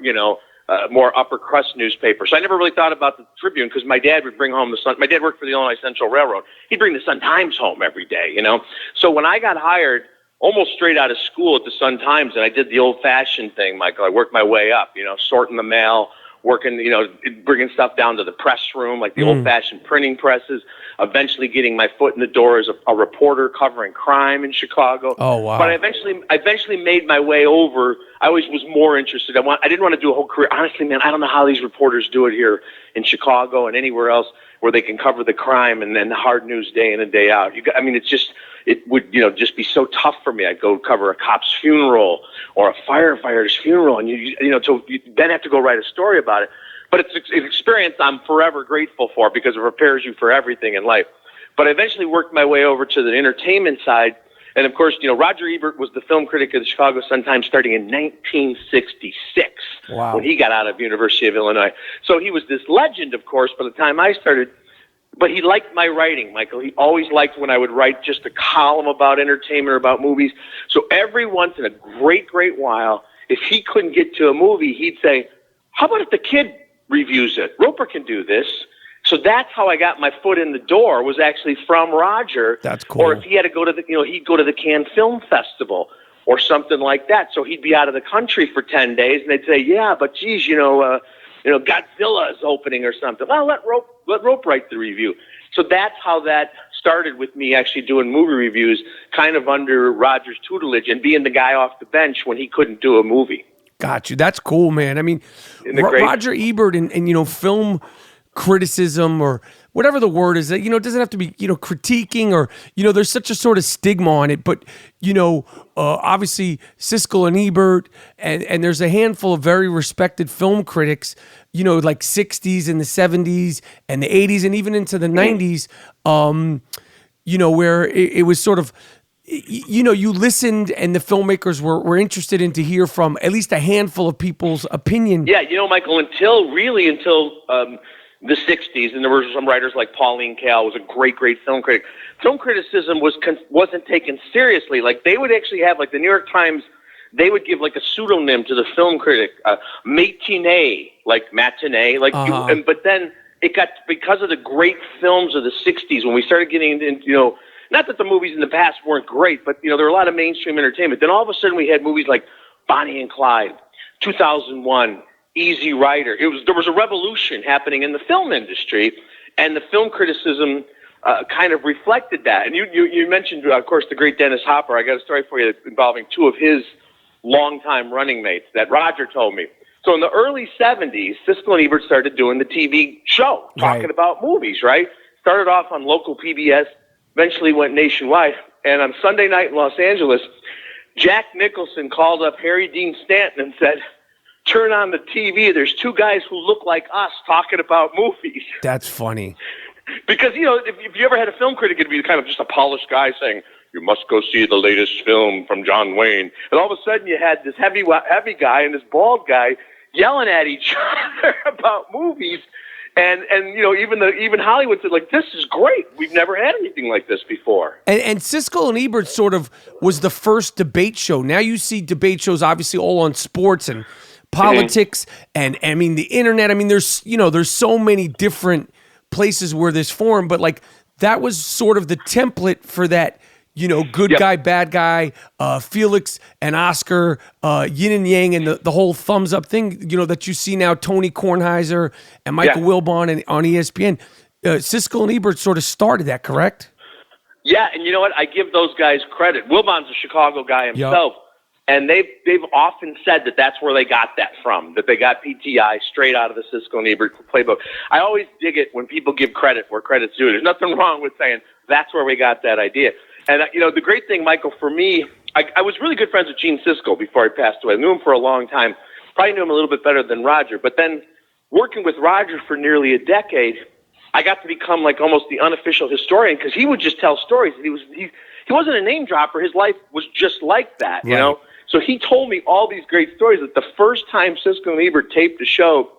more upper crust newspaper. So I never really thought about the Tribune because my dad would bring home the Sun. My dad worked for the Illinois Central Railroad. He'd bring the Sun-Times home every day, you know. So when I got hired almost straight out of school at the Sun-Times, and I did the old-fashioned thing, Michael, I worked my way up, you know, sorting the mail, working, you know, bringing stuff down to the press room, like the old-fashioned printing presses, eventually getting my foot in the door as a reporter covering crime in Chicago. Oh, wow. But I eventually made my way over. I always was more interested. I didn't want to do a whole career. Honestly, man, I don't know how these reporters do it here in Chicago and anywhere else where they can cover the crime and then the hard news day in and day out. It would, you know, just be so tough for me. I'd go cover a cop's funeral or a firefighter's funeral, and you then have to go write a story about it. But it's an experience I'm forever grateful for because it prepares you for everything in life. But I eventually worked my way over to the entertainment side, and of course, you know, Roger Ebert was the film critic of the Chicago Sun-Times starting in 1966 when he got out of University of Illinois. So he was this legend, of course, by the time I started. But he liked my writing, Michael. He always liked when I would write just a column about entertainment or about movies. So every once in a great while, if he couldn't get to a movie, he'd say, how about if the kid reviews it? Roeper can do this. So that's how I got my foot in the door, was actually from Roger. That's cool. Or if he had to go to he'd go to the Cannes Film Festival or something like that. So he'd be out of the country for 10 days, and they'd say, yeah, but geez, Godzilla is opening or something. Well, let Rope write the review. So that's how that started with me actually doing movie reviews, kind of under Roger's tutelage and being the guy off the bench when he couldn't do a movie. Got you. That's cool, man. I mean, Roger Ebert and you know, film criticism or whatever the word is, that, you know, it doesn't have to be, you know, critiquing or, you know, there's such a sort of stigma on it, but, you know, obviously Siskel and Ebert and there's a handful of very respected film critics, you know, like 60s and the 70s and the 80s and even into the 90s, you know, where it was sort of, you know, you listened and the filmmakers were interested in to hear from at least a handful of people's opinion. Yeah, you know, Michael, until the 60s, and there were some writers like Pauline Kael was a great film critic. Film criticism wasn't taken seriously. Like, they would actually have, like, the New York Times, they would give, like, a pseudonym to the film critic, matinee, like matinee. Like, but then it got, because of the great films of the 60s, when we started getting into, you know, not that the movies in the past weren't great, but, you know, there were a lot of mainstream entertainment. Then all of a sudden we had movies like Bonnie and Clyde, 2001, Easy Rider. There was a revolution happening in the film industry, and the film criticism kind of reflected that. And you mentioned, of course, the great Dennis Hopper. I got a story for you involving two of his longtime running mates that Roger told me. So in the early 70s, Siskel and Ebert started doing the TV show, talking about movies, right? Started off on local PBS, eventually went nationwide. And on Sunday night in Los Angeles, Jack Nicholson called up Harry Dean Stanton and said, turn on the TV, there's two guys who look like us talking about movies. That's funny. Because, you know, if you ever had a film critic, it'd be kind of just a polished guy saying, you must go see the latest film from John Wayne. And all of a sudden you had this heavy guy and this bald guy yelling at each other about movies. And you know, even Hollywood said, like, this is great. We've never had anything like this before. And Siskel and Ebert sort of was the first debate show. Now you see debate shows obviously all on sports and politics and I mean the internet. I mean, there's so many different places where this formed, but like that was sort of the template for that, you know, good guy, bad guy, Felix and Oscar, yin and yang, and the whole thumbs up thing, you know, that you see now, Tony Kornheiser and Michael Wilbon on ESPN. Siskel and Ebert sort of started that, correct? Yeah, and you know what? I give those guys credit. Wilbon's a Chicago guy himself. Yep. And they've often said that that's where they got that from, that they got PTI straight out of the Siskel and Ebert playbook. I always dig it when people give credit where credit's due. There's nothing wrong with saying that's where we got that idea. And, you know, the great thing, Michael, for me, I was really good friends with Gene Siskel before he passed away. I knew him for a long time. Probably knew him a little bit better than Roger. But then working with Roger for nearly a decade, I got to become like almost the unofficial historian because he would just tell stories. He wasn't a name dropper. His life was just like that, you know? So he told me all these great stories that the first time Siskel and Ebert taped the show,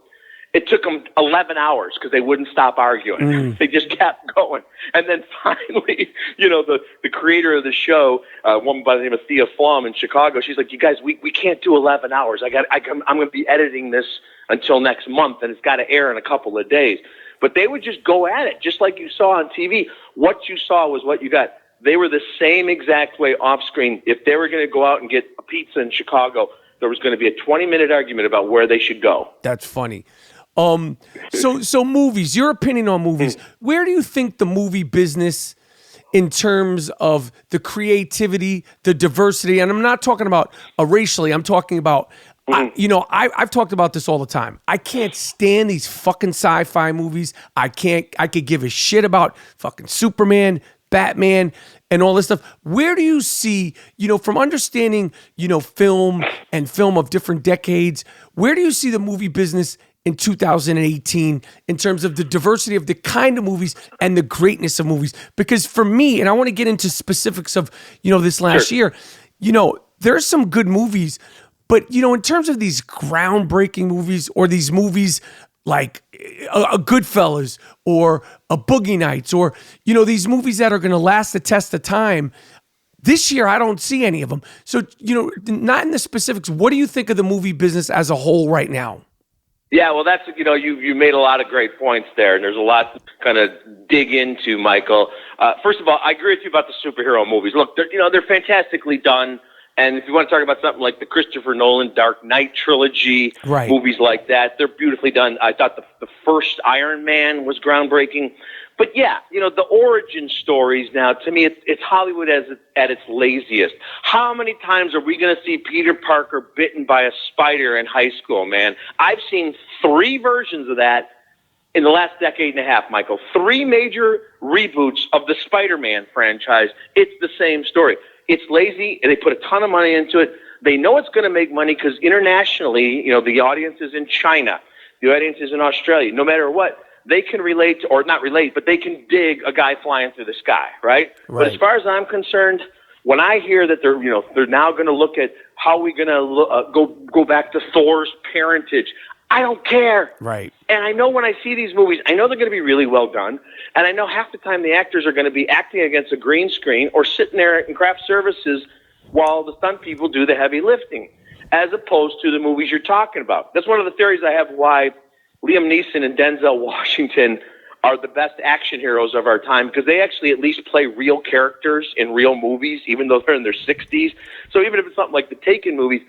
it took them 11 hours because they wouldn't stop arguing. They just kept going. And then finally, you know, the creator of the show, a woman by the name of Thea Flom in Chicago, she's like, you guys, we can't do 11 hours. I'm going to be editing this until next month, and it's got to air in a couple of days. But they would just go at it, just like you saw on TV. What you saw was what you got. They were the same exact way off screen. If they were going to go out and get a pizza in Chicago, there was going to be a 20-minute argument about where they should go. That's funny. So movies, your opinion on movies. Where do you think the movie business, in terms of the creativity, the diversity, and I'm not talking about racially, I'm talking about, I've talked about this all the time. I can't stand these fucking sci-fi movies. I could give a shit about fucking Superman, Batman, and all this stuff. Where do you see, from understanding, film and film of different decades, where do you see the movie business in 2018 in terms of the diversity of the kind of movies and the greatness of movies? Because for me, and I want to get into specifics of, this last year, there's some good movies, but, in terms of these groundbreaking movies or these movies like a Goodfellas or a Boogie Nights or, these movies that are going to last the test of time, this year I don't see any of them. So, not in the specifics, what do you think of the movie business as a whole right now? Yeah, well, that's, you made a lot of great points there, and there's a lot to kind of dig into, Michael. First of all, I agree with you about the superhero movies. Look, they're fantastically done. And if you want to talk about something like the Christopher Nolan Dark Knight trilogy, right, movies like that, they're beautifully done. I thought the first Iron Man was groundbreaking. But yeah, the origin stories now, to me, it's Hollywood at its laziest. How many times are we going to see Peter Parker bitten by a spider in high school, man? I've seen 3 versions of that in the last decade and a half, Michael. 3 major reboots of the Spider-Man franchise. It's the same story. It's lazy, and they put a ton of money into it. They know it's going to make money because internationally, the audience is in China. The audience is in Australia. No matter what, they can relate to, or not relate, but they can dig a guy flying through the sky, right? But as far as I'm concerned, when I hear that they're now going to look at how we're going to go back to Thor's parentage, I don't care. Right. And I know when I see these movies, I know they're going to be really well done. And I know half the time the actors are going to be acting against a green screen or sitting there in craft services while the stunt people do the heavy lifting, as opposed to the movies you're talking about. That's one of the theories I have why Liam Neeson and Denzel Washington are the best action heroes of our time, because they actually at least play real characters in real movies, even though they're in their 60s. So even if it's something like the Taken movies,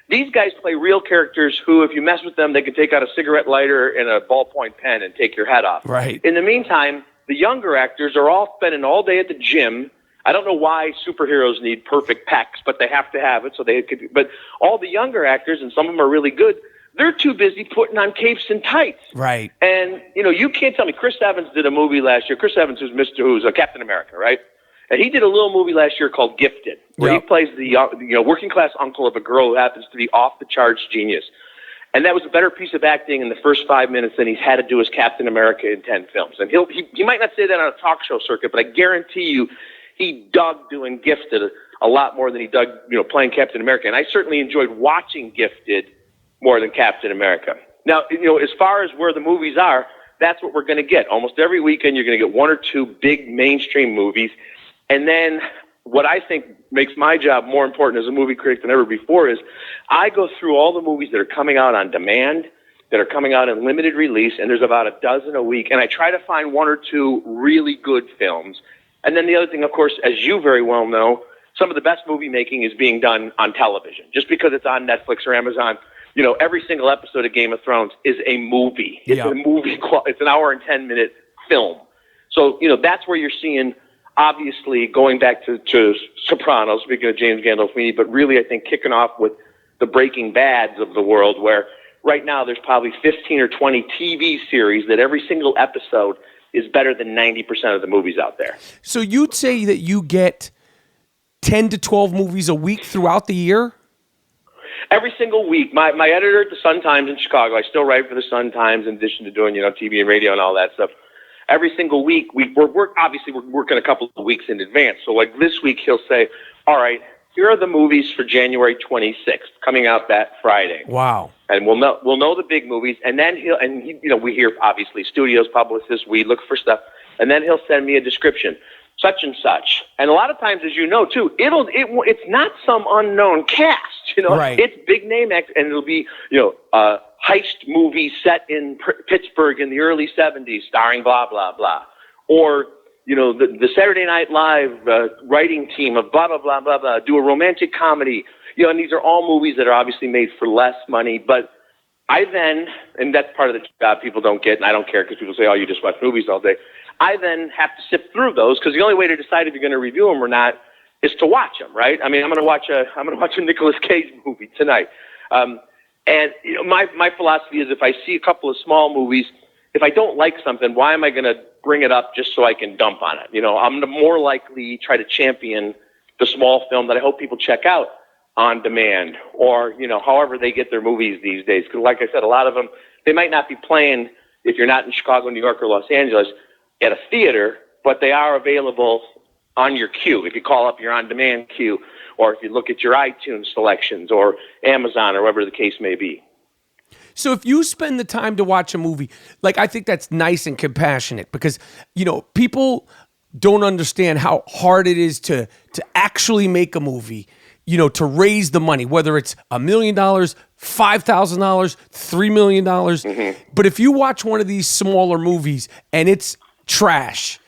these guys play real characters who, if you mess with them, they can take out a cigarette lighter and a ballpoint pen and take your head off. Right. In the meantime, the younger actors are all spending all day at the gym. I don't know why superheroes need perfect pecs, but they have to have it. So they could. But all the younger actors, and some of them are really good, they're too busy putting on capes and tights. Right. And you can't tell me. Chris Evans did a movie last year. Chris Evans, who's Captain America, right? And he did a little movie last year called Gifted, where he plays the working class uncle of a girl who happens to be off the charts genius. And that was a better piece of acting in the first 5 minutes than he's had to do as Captain America in 10 films. And he might not say that on a talk show circuit, but I guarantee you he dug doing Gifted a lot more than he dug playing Captain America. And I certainly enjoyed watching Gifted more than Captain America. Now, as far as where the movies are, that's what we're going to get. Almost every weekend you're going to get 1 or 2 big mainstream movies. And then what I think makes my job more important as a movie critic than ever before is I go through all the movies that are coming out on demand, that are coming out in limited release, and there's about a dozen a week, and I try to find 1 or 2 really good films. And then the other thing, of course, as you very well know, some of the best movie making is being done on television. Just because it's on Netflix or Amazon, every single episode of Game of Thrones is a movie. It's a movie. It's an hour and 10-minute film. So, that's where you're seeing, obviously, going back to Sopranos, speaking of James Gandolfini, but really I think kicking off with the Breaking Bads of the world, where right now there's probably 15 or 20 TV series that every single episode is better than 90% of the movies out there. So you'd say that you get 10 to 12 movies a week throughout the year? Every single week. My editor at the Sun-Times in Chicago, I still write for the Sun-Times in addition to doing, TV and radio and all that stuff. Every single week, we're working a couple of weeks in advance. So like this week, he'll say, all right, here are the movies for January 26th coming out that Friday. Wow. And we'll know the big movies. And then we hear obviously studios, publicists, we look for stuff. And then he'll send me a description, such and such. And a lot of times, as you know too, it's not some unknown cast, Right. It's big name actors, and it'll be, heist movie set in Pittsburgh in the early 70s starring blah, blah, blah. Or, the Saturday Night Live writing team of blah, blah, blah, blah, blah, do a romantic comedy. And these are all movies that are obviously made for less money, but I then, and that's part of the job people don't get, and I don't care because people say, oh, you just watch movies all day. I then have to sift through those because the only way to decide if you're going to review them or not is to watch them, right? I mean, I'm going to watch a Nicolas Cage movie tonight. My philosophy is if I see a couple of small movies, if I don't like something, why am I going to bring it up just so I can dump on it? I'm more likely try to champion the small film that I hope people check out on demand or, however they get their movies these days. Because like I said, a lot of them, they might not be playing if you're not in Chicago, New York, or Los Angeles at a theater, but they are available on your queue. If you call up your on-demand queue or if you look at your iTunes selections or Amazon or whatever the case may be. So if you spend the time to watch a movie, I think that's nice and compassionate because, people don't understand how hard it is to actually make a movie, to raise the money, whether it's $1 million, $5,000, $3 million. Mm-hmm. But if you watch one of these smaller movies and it's trash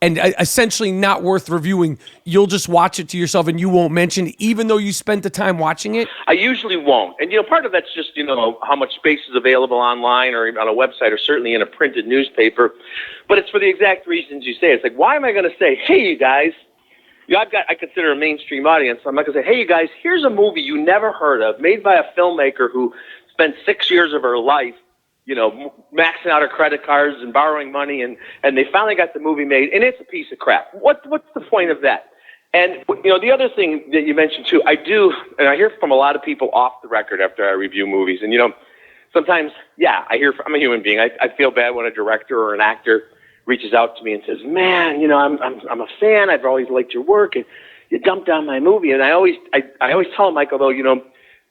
and essentially not worth reviewing, you'll just watch it to yourself and you won't mention it, even though you spent the time watching it? I usually won't. And, part of that's just, how much space is available online or on a website or certainly in a printed newspaper. But it's for the exact reasons you say. It's like, why am I going to say, hey, you guys, I consider a mainstream audience. So I'm not going to say, hey, you guys, here's a movie you never heard of, made by a filmmaker who spent 6 years of her life maxing out her credit cards and borrowing money, and they finally got the movie made, and it's a piece of crap. What's the point of that? And, the other thing that you mentioned, too, I hear from a lot of people off the record after I review movies, and, sometimes, I'm a human being. I feel bad when a director or an actor reaches out to me and says, man, I'm a fan. I've always liked your work, and you dumped on my movie. And I always tell them, Michael, though,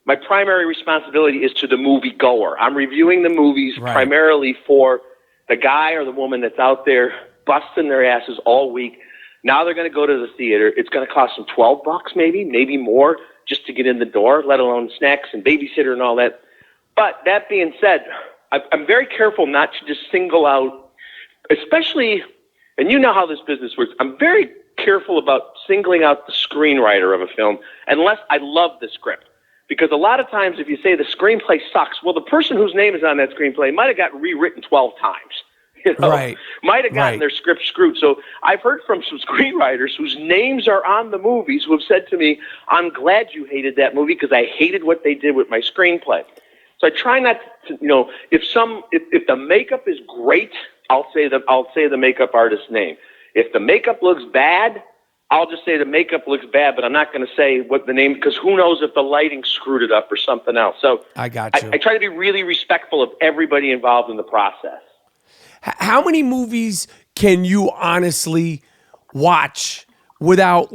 my primary responsibility is to the movie goer. I'm reviewing the movies primarily for the guy or the woman that's out there busting their asses all week. Now they're going to go to the theater. It's going to cost them $12 maybe more just to get in the door, let alone snacks and babysitter and all that. But that being said, I'm very careful not to just single out, especially, and you know how this business works, I'm very careful about singling out the screenwriter of a film unless I love the script. Because a lot of times if you say the screenplay sucks, well, the person whose name is on that screenplay might have gotten rewritten 12 times. Might have gotten their script screwed. So I've heard from some screenwriters whose names are on the movies who have said to me, I'm glad you hated that movie because I hated what they did with my screenplay. So I try not to, if the makeup is great, I'll say the makeup artist's name. If the makeup looks bad, I'll just say the makeup looks bad, but I'm not going to say what the name, because who knows if the lighting screwed it up or something else. So I got you. I try to be really respectful of everybody involved in the process. How many movies can you honestly watch without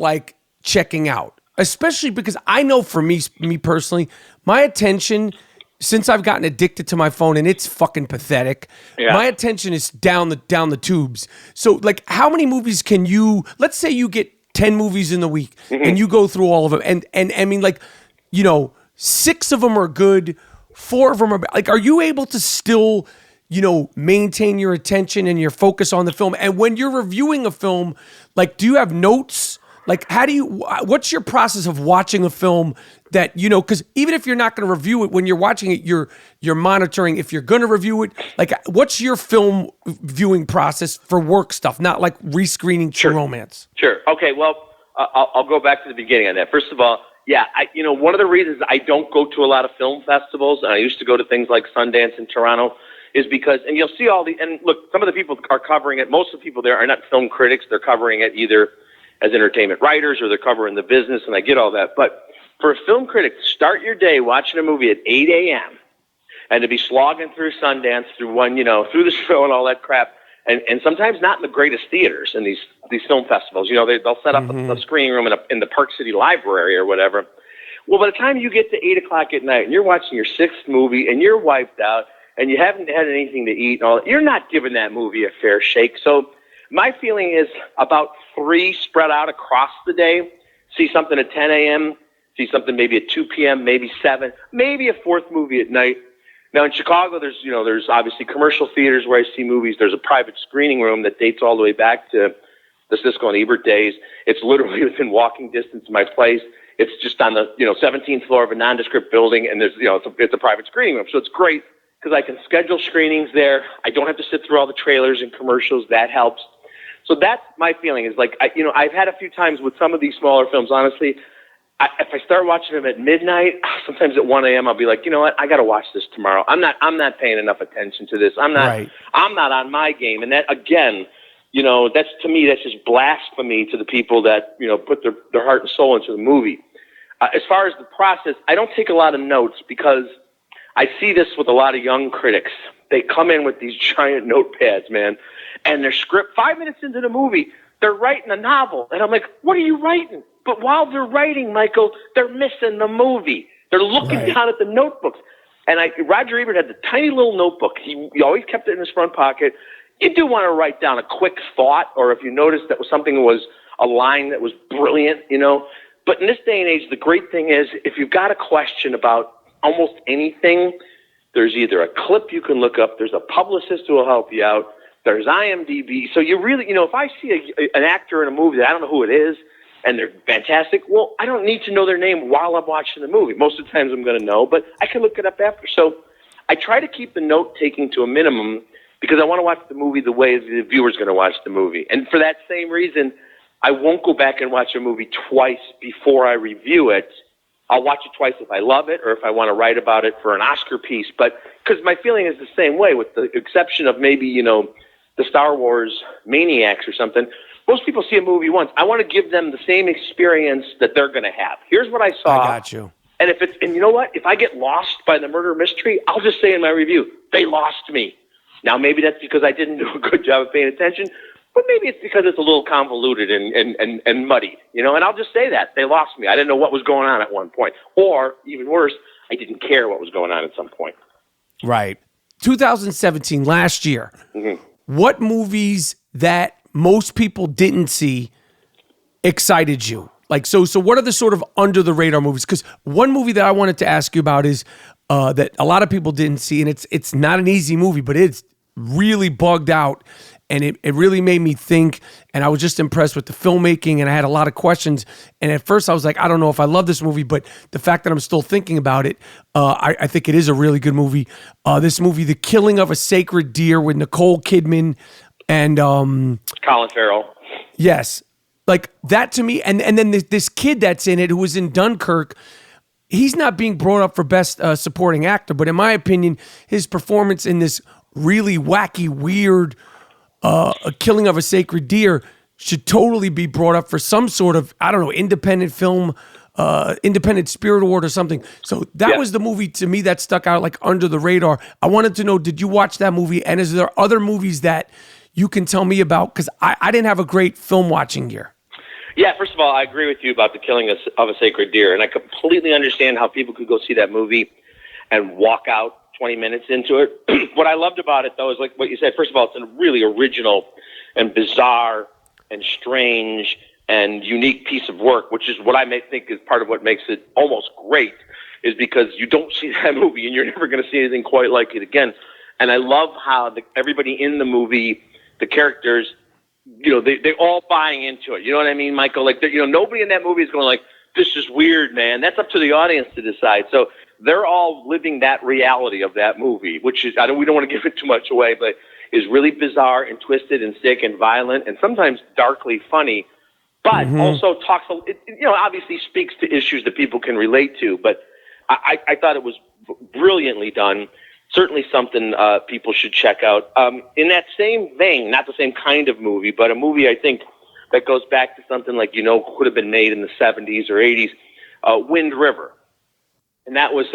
checking out? Especially because I know for me personally, my attention, since I've gotten addicted to my phone, and it's fucking pathetic, my attention is down the tubes. So how many movies can you, let's say you get 10 movies in the week and you go through all of them and I mean 6 of them are good, 4 of them are bad. Are you able to still, maintain your attention and your focus on the film? And when you're reviewing a film, do you have notes? What's your process of watching a film that, because even if you're not going to review it, when you're watching it, you're monitoring if you're going to review it. What's your film viewing process for work stuff, not rescreening True Romance? Sure. Okay. Well, I'll go back to the beginning on that. First of all, one of the reasons I don't go to a lot of film festivals, and I used to go to things like Sundance in Toronto, is because, and you'll see and look, some of the people are covering it. Most of the people there are not film critics. They're covering it either as entertainment writers or they're covering the business, and I get all that. But for a film critic to start your day watching a movie at 8 a.m. and to be slogging through Sundance, through through the show and all that crap, and sometimes not in the greatest theaters in these film festivals. They'll set up a screening room in the Park City Library or whatever. Well, by the time you get to 8 o'clock at night and you're watching your 6th movie and you're wiped out and you haven't had anything to eat and all, you're not giving that movie a fair shake. So my feeling is about 3 spread out across the day. See something at 10 a.m., see something maybe at 2 p.m., maybe 7, maybe a 4th movie at night. Now in Chicago, there's obviously commercial theaters where I see movies. There's a private screening room that dates all the way back to the Siskel and Ebert days. It's literally within walking distance of my place. It's just on the 17th floor of a nondescript building, and there's it's a private screening room, so it's great because I can schedule screenings there. I don't have to sit through all the trailers and commercials. That helps. So that's my feeling. Is like I've had a few times with some of these smaller films. Honestly, if I start watching them at midnight, sometimes at 1 a.m., I'll be like, you know what, I got to watch this tomorrow. I'm not paying enough attention to this. I'm not on my game. And that, again, that's, to me, that's just blasphemy to the people that, put their heart and soul into the movie. As far as the process, I don't take a lot of notes because I see this with a lot of young critics. They come in with these giant notepads, man, and their script, 5 minutes into the movie, they're writing a novel. And I'm like, what are you writing? But while they're writing, Michael, they're missing the movie. They're looking down at the notebooks. And Roger Ebert had the tiny little notebook. He always kept it in his front pocket. You do want to write down a quick thought, or if you noticed that was something that was a line that was brilliant, But in this day and age, the great thing is if you've got a question about almost anything, there's either a clip you can look up, there's a publicist who will help you out, there's IMDb. So you really, if I see an actor in a movie that I don't know who it is, and they're fantastic, well, I don't need to know their name while I'm watching the movie. Most of the times I'm going to know, but I can look it up after. So I try to keep the note-taking to a minimum because I want to watch the movie the way the viewer's going to watch the movie. And for that same reason, I won't go back and watch a movie twice before I review it. I'll watch it twice if I love it or if I want to write about it for an Oscar piece. But because my feeling is the same way, with the exception of maybe, the Star Wars Maniacs or something. Most people see a movie once. I want to give them the same experience that they're going to have. Here's what I saw. I got you. And and you know what? If I get lost by the murder mystery, I'll just say in my review, they lost me. Now, maybe that's because I didn't do a good job of paying attention, but maybe it's because it's a little convoluted and muddy, and I'll just say that. They lost me. I didn't know what was going on at one point. Or, even worse, I didn't care what was going on at some point. Right. 2017, last year, Mm-hmm. What movies that most people didn't see excited you? Like, so what are the sort of under the radar movies? Because one movie that I wanted to ask you about is that a lot of people didn't see, and it's not an easy movie, but it's really bugged out, and it really made me think, and I was just impressed with the filmmaking, and I had a lot of questions, and at first I was like, I don't know if I love this movie, but the fact that I'm still thinking about it, I think it is a really good movie. This movie, The Killing of a Sacred Deer, with Nicole Kidman and Colin Farrell. Yes. Like that to me, and then this kid that's in it who was in Dunkirk, he's not being brought up for best supporting actor, but in my opinion, his performance in this really wacky, weird A Killing of a Sacred Deer should totally be brought up for some sort of, I don't know, independent film, independent Spirit Award or something. So that was the movie to me that stuck out like under the radar. I wanted to know, did you watch that movie? And is there other movies that you can tell me about? Because I didn't have a great film watching year. Yeah, first of all, I agree with you about The Killing of a Sacred Deer, and I completely understand how people could go see that movie and walk out 20 minutes into it. What I loved about it, though, is like what you said. First of all, it's a really original and bizarre and strange and unique piece of work, which is what I may think is part of what makes it almost great, is because you don't see that movie and you're never going to see anything quite like it again. And I love how everybody in the movie, the characters, they're all buying into it. You know what I mean, Michael? Like, nobody in that movie is going like, this is weird, man. That's up to the audience to decide. So they're all living that reality of that movie, which is, we don't want to give it too much away, but is really bizarre and twisted and sick and violent and sometimes darkly funny, but also talks, obviously speaks to issues that people can relate to. But I thought it was brilliantly done. Certainly something people should check out. In that same vein, not the same kind of movie, but a movie I think that goes back to something like, could have been made in the 70s or 80s, Wind River. And that was,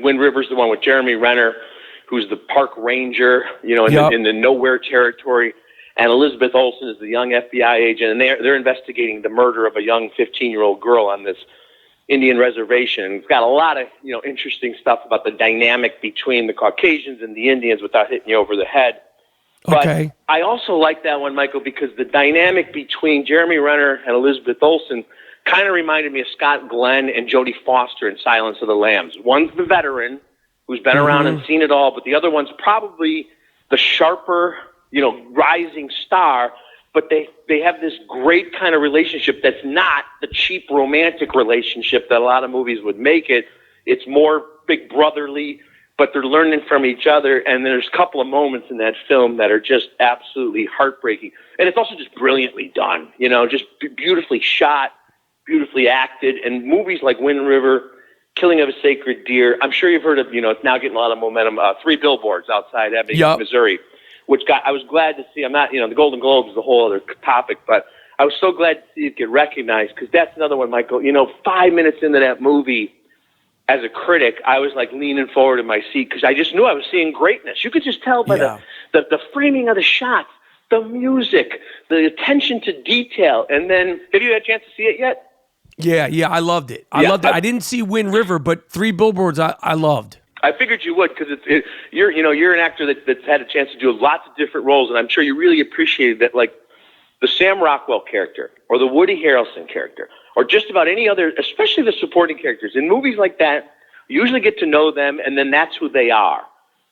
Wind River's the one with Jeremy Renner, who's the park ranger, in the nowhere territory. And Elizabeth Olsen is the young FBI agent, and they're investigating the murder of a young 15-year-old girl on this Indian reservation. It's got a lot of, interesting stuff about the dynamic between the Caucasians and the Indians without hitting you over the head. Okay. But I also like that one, Michael, because the dynamic between Jeremy Renner and Elizabeth Olsen kind of reminded me of Scott Glenn and Jodie Foster in Silence of the Lambs. One's the veteran, who's been around and seen it all, but the other one's probably the sharper, rising star. But they have this great kind of relationship that's not the cheap romantic relationship that a lot of movies would make it. It's more big brotherly, but they're learning from each other. And there's a couple of moments in that film that are just absolutely heartbreaking. And it's also just brilliantly done, just beautifully shot, beautifully acted. And movies like Wind River, Killing of a Sacred Deer, I'm sure you've heard of, it's now getting a lot of momentum, Three Billboards Outside Ebbing, Missouri, which I was glad to see. I'm not, the Golden Globes is a whole other topic, but I was so glad to see it get recognized, because that's another one, Michael. 5 minutes into that movie, as a critic, I was like leaning forward in my seat because I just knew I was seeing greatness. You could just tell by the framing of the shots, the music, the attention to detail. And then, have you had a chance to see it yet? Yeah, I loved it. I loved it. I didn't see Wind River, but Three Billboards I loved. I figured you would, because you're an actor that's had a chance to do lots of different roles, and I'm sure you really appreciated that, like the Sam Rockwell character or the Woody Harrelson character, or just about any other, especially the supporting characters. In movies like that, you usually get to know them, and then that's who they are.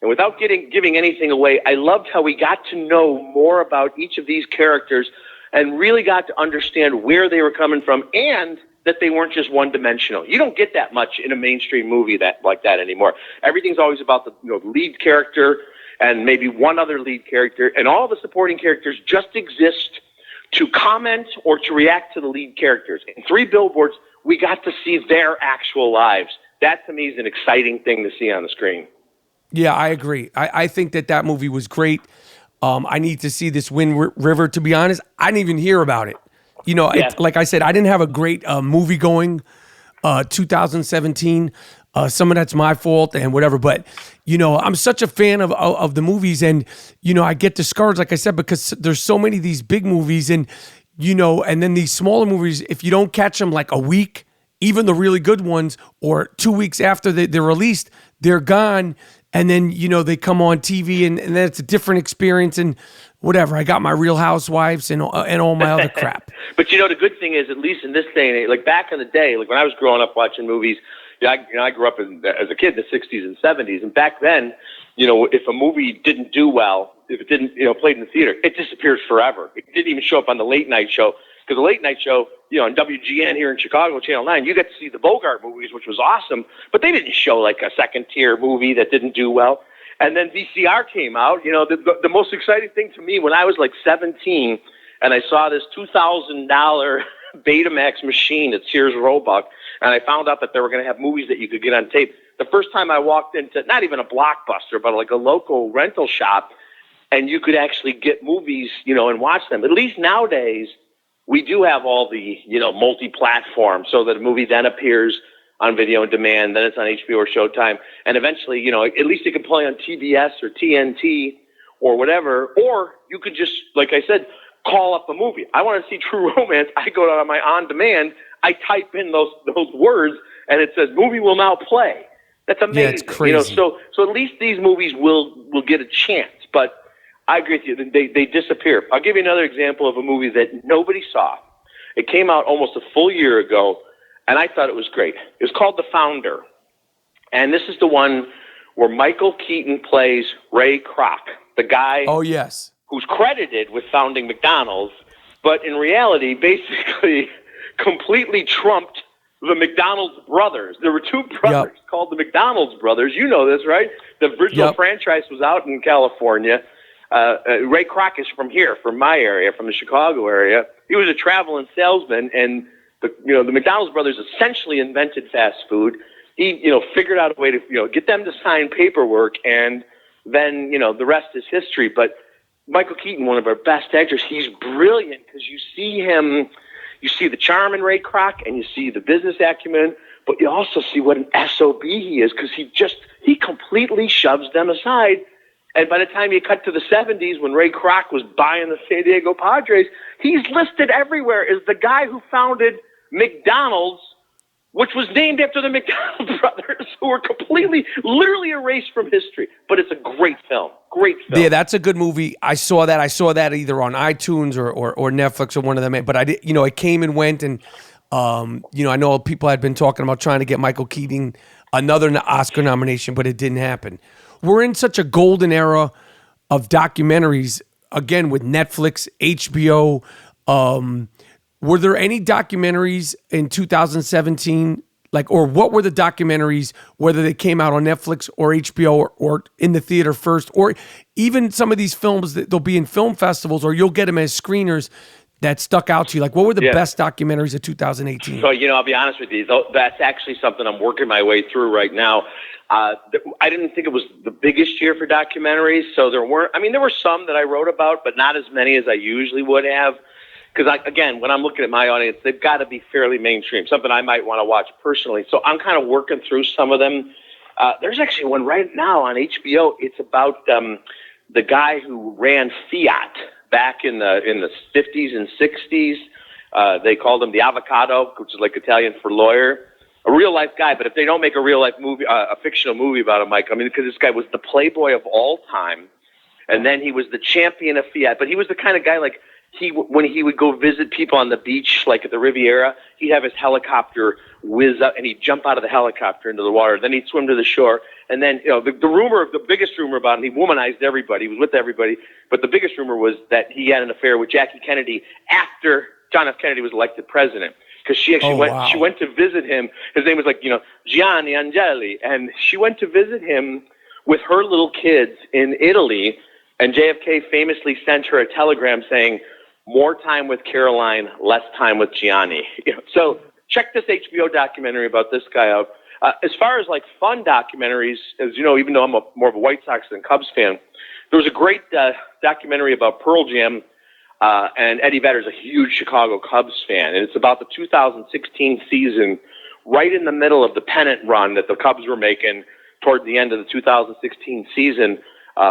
And without giving anything away, I loved how we got to know more about each of these characters and really got to understand where they were coming from, and that they weren't just one-dimensional. You don't get that much in a mainstream movie like that anymore. Everything's always about the lead character and maybe one other lead character, and all the supporting characters just exist to comment or to react to the lead characters. In Three Billboards, we got to see their actual lives. That, to me, is an exciting thing to see on the screen. Yeah, I agree. I think that movie was great. I need to see this Wind River. To be honest, I didn't even hear about it. Like I said, I didn't have a great movie-going 2017. Some of that's my fault and whatever, but I'm such a fan of the movies, and I get discouraged, like I said, because there's so many of these big movies, and and then these smaller movies, if you don't catch them like a week, even the really good ones, or 2 weeks after they're released, they're gone, and then they come on TV, and then it's a different experience, and whatever. I got my Real Housewives and all my other crap. But the good thing is, at least in this day and age, like back in the day, like when I was growing up watching movies. I grew up as a kid in the 60s and 70s, and back then, if a movie didn't do well, if it didn't, played in the theater, it disappears forever. It didn't even show up on the late night show, because the late night show, on WGN here in Chicago, Channel 9, you get to see the Bogart movies, which was awesome, but they didn't show like a second-tier movie that didn't do well. And then VCR came out. The most exciting thing to me when I was like 17, and I saw this $2,000 Betamax machine at Sears Roebuck, and I found out that they were going to have movies that you could get on tape. The first time I walked into not even a Blockbuster, but like a local rental shop, and you could actually get movies, and watch them. At least nowadays, we do have all the, multi-platform, so that a movie then appears on video on demand, then it's on HBO or Showtime, and eventually, at least it can play on TBS or TNT or whatever, or you could just, like I said, call up a movie. I want to see True Romance. I go on my on-demand. I type in those words, and it says "movie will now play." That's amazing. Yeah, it's crazy. So at least these movies will get a chance. But I agree with you. They disappear. I'll give you another example of a movie that nobody saw. It came out almost a full year ago, and I thought it was great. It was called The Founder, and this is the one where Michael Keaton plays Ray Kroc, the guy. Oh yes. Who's credited with founding McDonald's, but in reality, basically completely trumped the McDonald's brothers. There were two brothers called the McDonald's brothers. You know this, right? The original franchise was out in California. Ray Kroc is from here, from my area, from the Chicago area. He was a traveling salesman, and the McDonald's brothers essentially invented fast food. He figured out a way to get them to sign paperwork, and then the rest is history. But Michael Keaton, one of our best actors, he's brilliant because you see him, you see the charm in Ray Kroc, and you see the business acumen, but you also see what an SOB he is, because he completely shoves them aside. And by the time you cut to the 70s, when Ray Kroc was buying the San Diego Padres, he's listed everywhere as the guy who founded McDonald's, which was named after the McDonald brothers, who were completely, literally erased from history. But it's a great film. Great film. Yeah, that's a good movie. I saw that either on iTunes or Netflix or one of them. But I did, it came and went, and I know people had been talking about trying to get Michael Keaton another Oscar nomination, but it didn't happen. We're in such a golden era of documentaries, again, with Netflix, HBO. Were there any documentaries in 2017, or what were the documentaries, whether they came out on Netflix or HBO or in the theater first, or even some of these films that they'll be in film festivals or you'll get them as screeners that stuck out to you? Like, what were the best documentaries of 2018? So, I'll be honest with you. That's actually something I'm working my way through right now. I didn't think it was the biggest year for documentaries, so there were some that I wrote about, but not as many as I usually would have. Because, again, when I'm looking at my audience, they've got to be fairly mainstream, something I might want to watch personally. So I'm kind of working through some of them. There's actually one right now on HBO. It's about the guy who ran Fiat back in the 50s and 60s. They called him the Avocado, which is like Italian for lawyer. A real-life guy, but if they don't make a real-life movie, a fictional movie about him, Mike, because this guy was the playboy of all time, and then he was the champion of Fiat. But he was the kind of guy, when he would go visit people on the beach, like at the Riviera, he'd have his helicopter whiz up, and he'd jump out of the helicopter into the water. Then he'd swim to the shore, and then the biggest rumor about him, he womanized everybody. He was with everybody, but the biggest rumor was that he had an affair with Jackie Kennedy after John F. Kennedy was elected president. Because she actually she went to visit him. His name was Gianni Angeli, and she went to visit him with her little kids in Italy. And JFK famously sent her a telegram saying, "More time with Caroline, less time with Gianni." So check this HBO documentary about this guy out. As far as fun documentaries, as you know, even though I'm more of a White Sox than Cubs fan, there was a great documentary about Pearl Jam. And Eddie Vedder's a huge Chicago Cubs fan, and it's about the 2016 season, right in the middle of the pennant run that the Cubs were making toward the end of the 2016 season.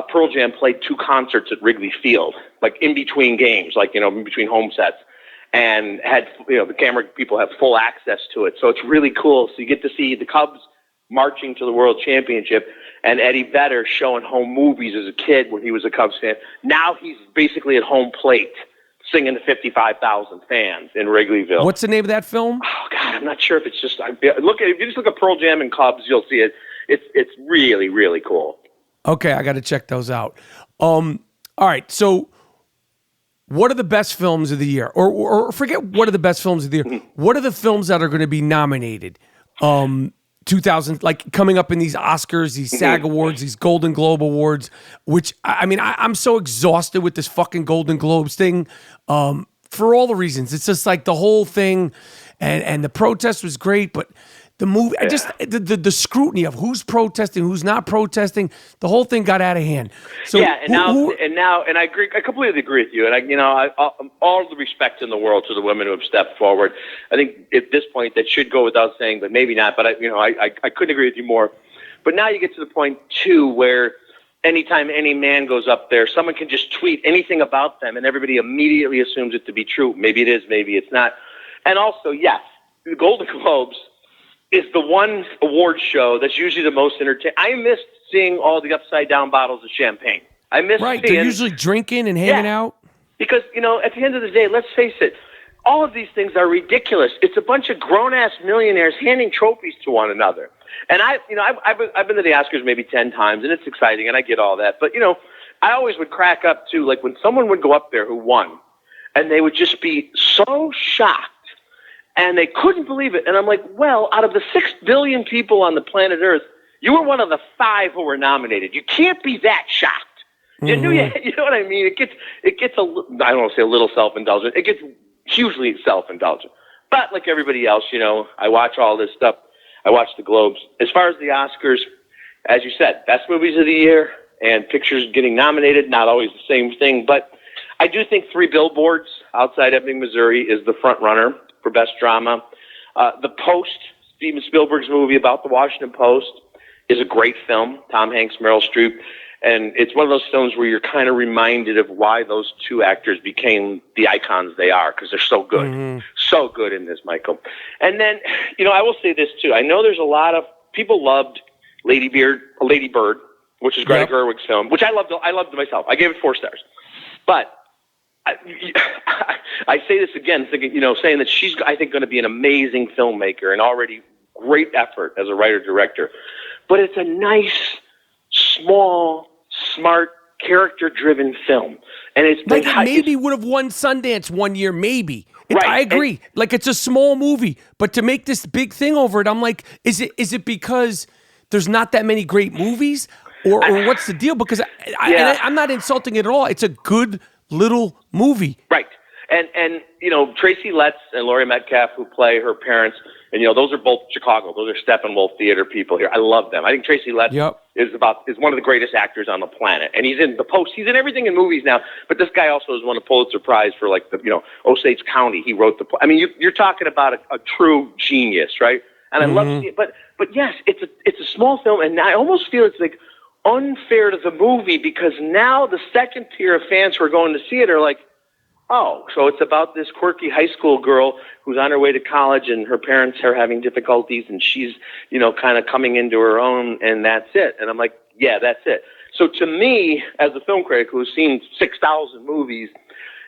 Pearl Jam played 2 concerts at Wrigley Field, in between games, in between home sets, and had the camera people have full access to it. So it's really cool. So you get to see the Cubs marching to the World Championship, and Eddie Vedder showing home movies as a kid when he was a Cubs fan. Now he's basically at home plate singing to 55,000 fans in Wrigleyville. What's the name of that film? Oh, God, I'm not sure if it's just... if you just look at Pearl Jam and Cubs, you'll see it. It's really, really cool. Okay, I got to check those out. All right, so what are the best films of the year? Or forget what are the best films of the year. Mm-hmm. What are the films that are going to be nominated? 2000, coming up in these Oscars, these SAG Awards, these Golden Globe Awards, which, I'm so exhausted with this fucking Golden Globes thing for all the reasons. It's just the whole thing, and the protest was great, but the movie, the scrutiny of who's protesting, who's not protesting, the whole thing got out of hand. So and I agree. I completely agree with you. And all the respect in the world to the women who have stepped forward. I think at this point that should go without saying, but maybe not. But I couldn't agree with you more. But now you get to the point too where anytime any man goes up there, someone can just tweet anything about them, and everybody immediately assumes it to be true. Maybe it is, maybe it's not. And also, yes, the Golden Globes is the one award show that's usually the most entertaining. I missed seeing all the upside-down bottles of champagne. I miss seeing... They're usually drinking and hanging out. Because, at the end of the day, let's face it, all of these things are ridiculous. It's a bunch of grown-ass millionaires handing trophies to one another. And I've been to the Oscars maybe 10 times, and it's exciting, and I get all that. But, I always would crack up, too, when someone would go up there who won, and they would just be so shocked. And they couldn't believe it. And I'm like, well, out of the 6 billion people on the planet Earth, you were one of the 5 who were nominated. You can't be that shocked. You know what I mean? It gets I don't want to say a little self-indulgent. It gets hugely self-indulgent. But like everybody else, I watch all this stuff. I watch the Globes. As far as the Oscars, as you said, best movies of the year and pictures getting nominated, not always the same thing. But I do think 3 Billboards Outside Ebbing, Missouri is the front runner for best drama. The Post, Steven Spielberg's movie about the Washington Post, is a great film. Tom Hanks, Meryl Streep. And it's one of those films where you're kind of reminded of why those 2 actors became the icons they are, because they're so good. So good in this, Michael. And then, I will say this too. I know there's a lot of people loved Lady Bird, which is Greta Gerwig's film, which I loved myself. I gave it 4 stars. But I say this again, thinking, saying that she's, I think, going to be an amazing filmmaker and already great effort as a writer-director. But it's a nice, small, smart, character-driven film. And it's like it maybe would have won Sundance one year, maybe. Right. I agree. Like it's a small movie, but to make this big thing over it, I'm like, is it because there's not that many great movies, or what's the deal? Because I'm not insulting it at all. It's a good little movie. Right. And Tracy Letts and Laurie Metcalf, who play her parents, and those are both Chicago. Those are Steppenwolf Theater people here. I love them. I think Tracy Letts is one of the greatest actors on the planet, and he's in The Post. He's in everything in movies now. But this guy also has won a Pulitzer Prize for Osage County. He wrote you're talking about a true genius, right? And I love to see it. But yes, it's a small film, and I almost feel it's like unfair to the movie because now the second tier of fans who are going to see it are like, oh, so it's about this quirky high school girl who's on her way to college and her parents are having difficulties and she's, kind of coming into her own and that's it. And I'm like, yeah, that's it. So to me, as a film critic who's seen 6,000 movies,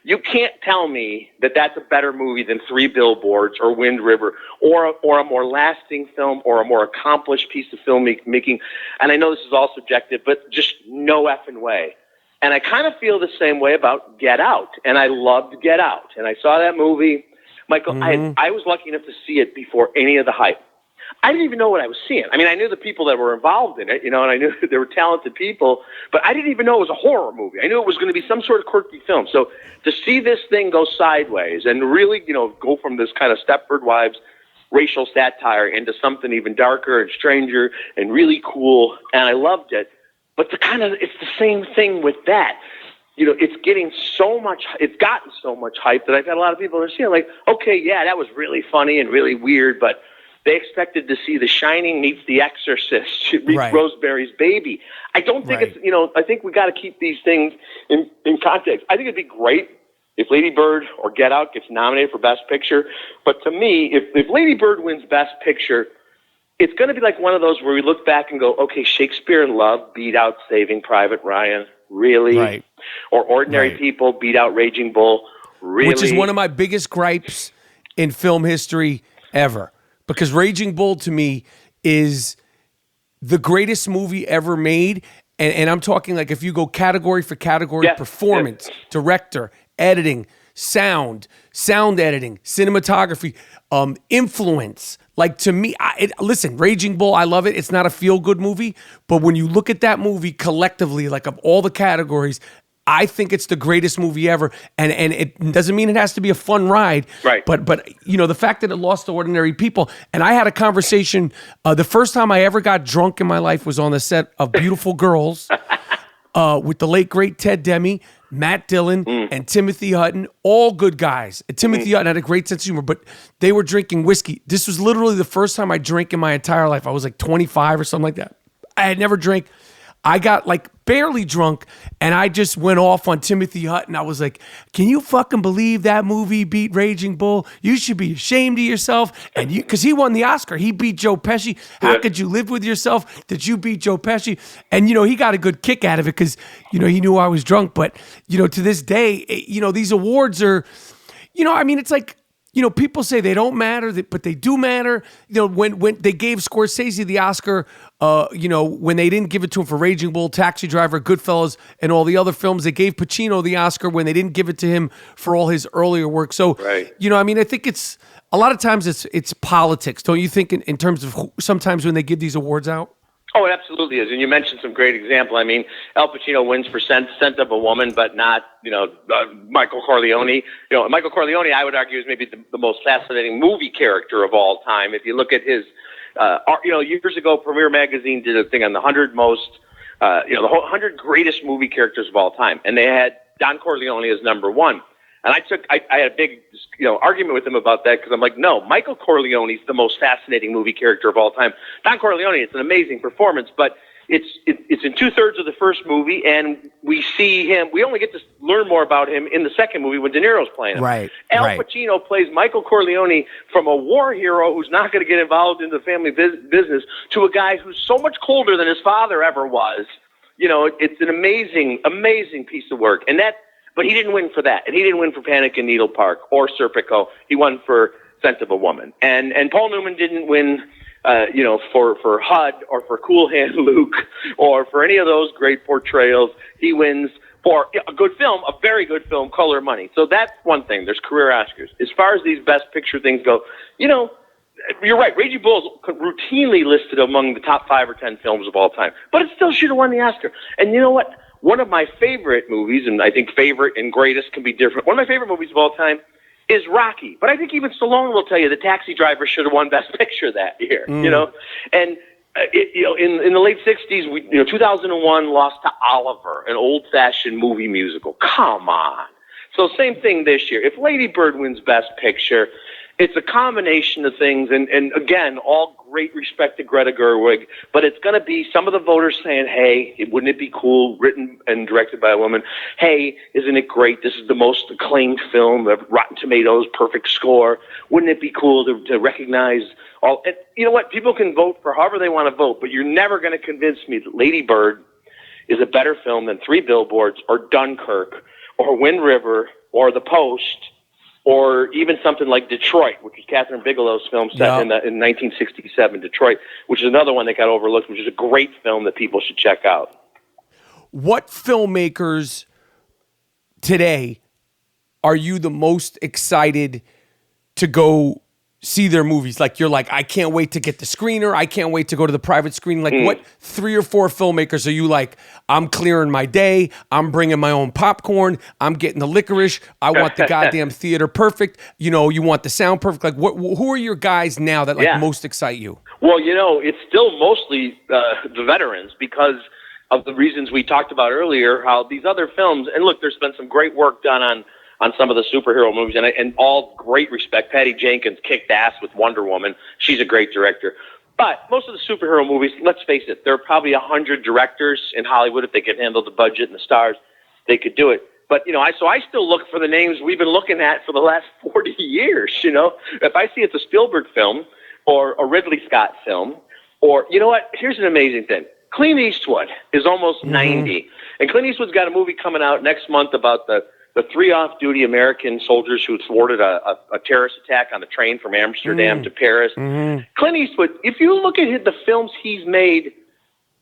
you can't tell me that that's a better movie than Three Billboards or Wind River or a more lasting film or a more accomplished piece of filmmaking. And I know this is all subjective, but just no effing way. And I kind of feel the same way about Get Out. And I loved Get Out. And I saw that movie. Michael, I was lucky enough to see it before any of the hype. I didn't even know what I was seeing. I mean, I knew the people that were involved in it, and I knew there were talented people, but I didn't even know it was a horror movie. I knew it was going to be some sort of quirky film. So to see this thing go sideways and really, go from this kind of Stepford Wives racial satire into something even darker and stranger and really cool, and I loved it. But it's the same thing with that. It's gotten so much hype that I've had a lot of people that are seeing like, okay, yeah, that was really funny and really weird, but they expected to see The Shining meets The Exorcist, meets Rosemary's Baby. I don't think it's, I think we got to keep these things in context. I think it'd be great if Lady Bird or Get Out gets nominated for Best Picture. But to me, if Lady Bird wins Best Picture, it's going to be like one of those where we look back and go, okay, Shakespeare in Love beat out Saving Private Ryan. Really? Right. Or Ordinary People beat out Raging Bull. Really? Which is one of my biggest gripes in film history ever. Because Raging Bull to me is the greatest movie ever made. And I'm talking like if you go category for category, performance, director, editing, sound editing, cinematography, influence. Like to me, listen, Raging Bull, I love it. It's not a feel-good movie, but when you look at that movie collectively, like of all the categories, I think it's the greatest movie ever. And it doesn't mean it has to be a fun ride. Right. But the fact that it lost to Ordinary People, and I had a conversation, the first time I ever got drunk in my life was on the set of Beautiful Girls with the late, great Ted Demme, Matt Dillon, and Timothy Hutton, all good guys. And Timothy Hutton had a great sense of humor, but they were drinking whiskey. This was literally the first time I drank in my entire life. I was like 25 or something like that. I had never drank. I got like barely drunk, and I just went off on Timothy Hutton. I was like, can you fucking believe that movie beat Raging Bull? You should be ashamed of yourself. And because he won the Oscar. He beat Joe Pesci. How could you live with yourself that you beat Joe Pesci? And, he got a good kick out of it because, he knew I was drunk. But, to this day, these awards are, it's like, people say they don't matter, but they do matter. When they gave Scorsese the Oscar, when they didn't give it to him for Raging Bull, Taxi Driver, Goodfellas, and all the other films, they gave Pacino the Oscar when they didn't give it to him for all his earlier work. So, I think it's a lot of times it's politics, don't you think? In terms of sometimes when they give these awards out. Oh, it absolutely is. And you mentioned some great example. I mean, Al Pacino wins for Scent of a Woman, but not, Michael Corleone. Michael Corleone, I would argue, is maybe the most fascinating movie character of all time. If you look at his, years ago, Premiere Magazine did a thing on the 100 most, the 100 greatest movie characters of all time. And they had Don Corleone as number one. And I had a big, argument with him about that because I'm like, no, Michael Corleone's the most fascinating movie character of all time. Don Corleone, it's an amazing performance, but it's in 2/3 of the first movie, and we see him. We only get to learn more about him in the second movie when De Niro's playing him. Right. Al Pacino plays Michael Corleone from a war hero who's not going to get involved in the family business to a guy who's so much colder than his father ever was. It's an amazing, amazing piece of work, and that. But he didn't win for that, and he didn't win for Panic in Needle Park or Serpico. He won for Scent of a Woman, and Paul Newman didn't win for HUD or for Cool Hand Luke or for any of those great portrayals. He wins for a good film, a very good film, Color Money. So that's one thing. There's career Oscars. As far as these Best Picture things go, you're right. Raging Bull is routinely listed among the top 5 or 10 films of all time, but it still should have won the Oscar. And you know what? One of my favorite movies, and I think favorite and greatest can be different. One of my favorite movies of all time is Rocky. But I think even Stallone will tell you the Taxi Driver should have won Best Picture that year. And in the late '60s, 2001 lost to Oliver, an old-fashioned movie musical. Come on. So same thing this year. If Lady Bird wins Best Picture, it's a combination of things, and again, all great respect to Greta Gerwig, but it's going to be some of the voters saying, hey, wouldn't it be cool, written and directed by a woman? Hey, isn't it great? This is the most acclaimed film, Rotten Tomatoes, perfect score. Wouldn't it be cool to recognize all? And you know what? People can vote for however they want to vote, but you're never going to convince me that Lady Bird is a better film than Three Billboards or Dunkirk or Wind River or The Post, or even something like Detroit, which is Catherine Bigelow's film set in 1967, Detroit, which is another one that got overlooked, which is a great film that people should check out. What filmmakers today are you the most excited to go see their movies? Like, you're like, I can't wait to get the screener. I can't wait to go to the private screen. Like, what 3 or 4 filmmakers are you like, I'm clearing my day. I'm bringing my own popcorn. I'm getting the licorice. I want the goddamn theater perfect. You want the sound perfect. Like, who are your guys now that most excite you? Well, it's still mostly the veterans because of the reasons we talked about earlier, how these other films, and look, there's been some great work done on some of the superhero movies, and all great respect. Patty Jenkins kicked ass with Wonder Woman. She's a great director. But most of the superhero movies, let's face it, there are probably 100 directors in Hollywood. If they could handle the budget and the stars, they could do it. But, I still look for the names we've been looking at for the last 40 years, If I see it's a Spielberg film or a Ridley Scott film, or, you know what? Here's an amazing thing. Clint Eastwood is almost 90. And Clint Eastwood's got a movie coming out next month about the 3 off-duty American soldiers who thwarted a terrorist attack on a train from Amsterdam to Paris. Clint Eastwood, if you look at the films he's made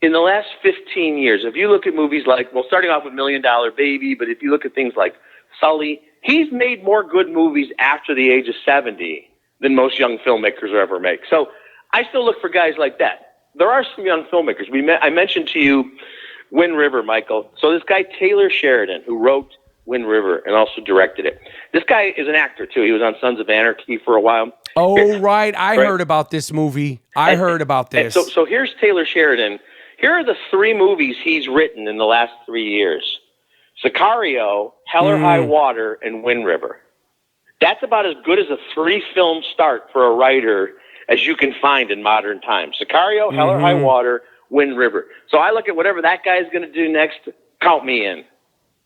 in the last 15 years, if you look at movies like, starting off with $1 Million Baby, but if you look at things like Sully, he's made more good movies after the age of 70 than most young filmmakers will ever make. So I still look for guys like that. There are some young filmmakers. I mentioned to you Wind River, Michael. So this guy Taylor Sheridan, who wrote Wind River and also directed it. This guy is an actor too. He was on Sons of Anarchy for a while. Oh, right. I heard about this movie. I heard about this. So here's Taylor Sheridan. Here are the 3 movies he's written in the last 3 years. Sicario, Hell or High Water, and Wind River. That's about as good as a 3-film start for a writer as you can find in modern times. Sicario, Hell or High Water, Wind River. So I look at whatever that guy's going to do next, count me in.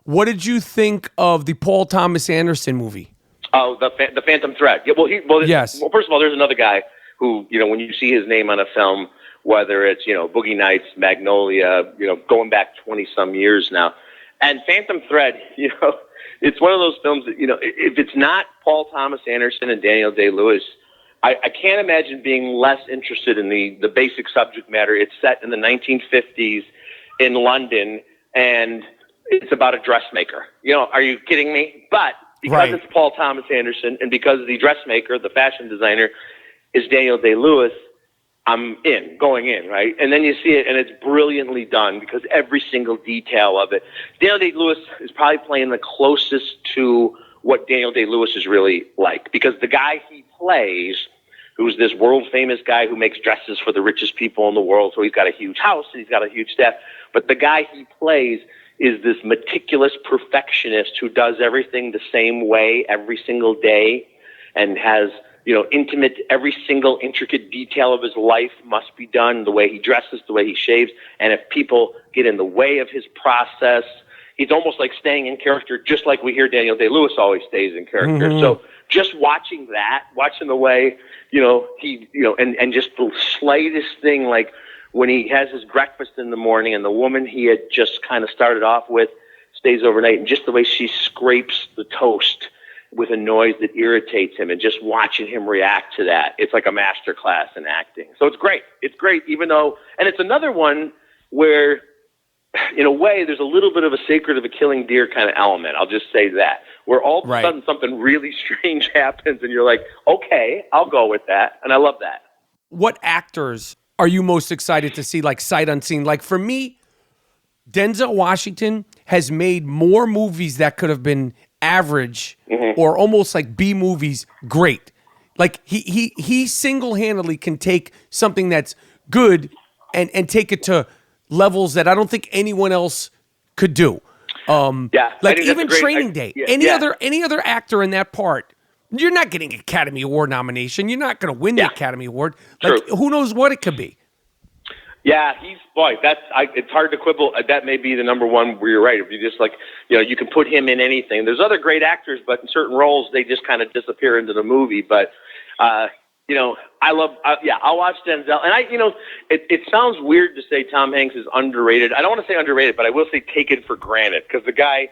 What did you think of the Paul Thomas Anderson movie? Oh, the Phantom Thread. Yeah, yes. Well, first of all, there's another guy who, when you see his name on a film, whether it's, Boogie Nights, Magnolia, going back 20-some years now. And Phantom Thread, it's one of those films that, if it's not Paul Thomas Anderson and Daniel Day-Lewis, I can't imagine being less interested in the basic subject matter. It's set in the 1950s in London, and it's about a dressmaker. Are you kidding me? But because it's Paul Thomas Anderson and because the dressmaker, the fashion designer, is Daniel Day-Lewis, I'm going in, right? And then you see it, and it's brilliantly done because every single detail of it. Daniel Day-Lewis is probably playing the closest to what Daniel Day-Lewis is really like, because the guy he plays, who's this world-famous guy who makes dresses for the richest people in the world, so he's got a huge house and he's got a huge staff, but the guy he plays is this meticulous perfectionist who does everything the same way every single day and has, intimate, every single intricate detail of his life must be done, the way he dresses, the way he shaves. And if people get in the way of his process, he's almost like staying in character, just like we hear Daniel Day-Lewis always stays in character. So just watching the way, and just the slightest thing, like when he has his breakfast in the morning and the woman he had just kind of started off with stays overnight, and just the way she scrapes the toast with a noise that irritates him, and just watching him react to that, it's like a master class in acting. So it's great. It's great, even though, and it's another one where, in a way, there's a little bit of a Sacred of a Killing Deer kind of element. I'll just say that, where all of a sudden something really strange happens, and you're like, okay, I'll go with that, and I love that. What actors are you most excited to see, like sight unseen? Like for me, Denzel Washington has made more movies that could have been average or almost like B movies great. Like he single-handedly can take something that's good and take it to levels that I don't think anyone else could do. Like even Training Day. Any other actor in that part, you're not getting an Academy Award nomination. You're not going to win the Academy Award. Like who knows what it could be. Yeah, it's hard to quibble. That may be the number one where you're right. If you just you can put him in anything. There's other great actors, but in certain roles, they just kind of disappear into the movie. But, I'll watch Denzel. And it sounds weird to say Tom Hanks is underrated. I don't want to say underrated, but I will say taken for granted, because the guy,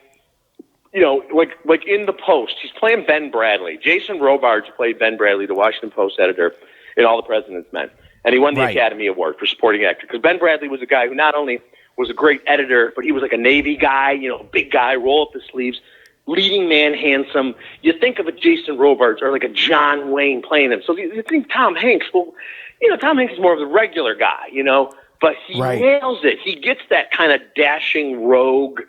like in The Post, he's playing Ben Bradley. Jason Robards played Ben Bradley, the Washington Post editor in All the President's Men. And he won the Academy Award for supporting actor, because Ben Bradley was a guy who not only was a great editor, but he was like a Navy guy, big guy, roll up his sleeves, leading man, handsome. You think of a Jason Robards or like a John Wayne playing him. So you think Tom Hanks, Tom Hanks is more of the regular guy, but he nails it. He gets that kind of dashing rogue,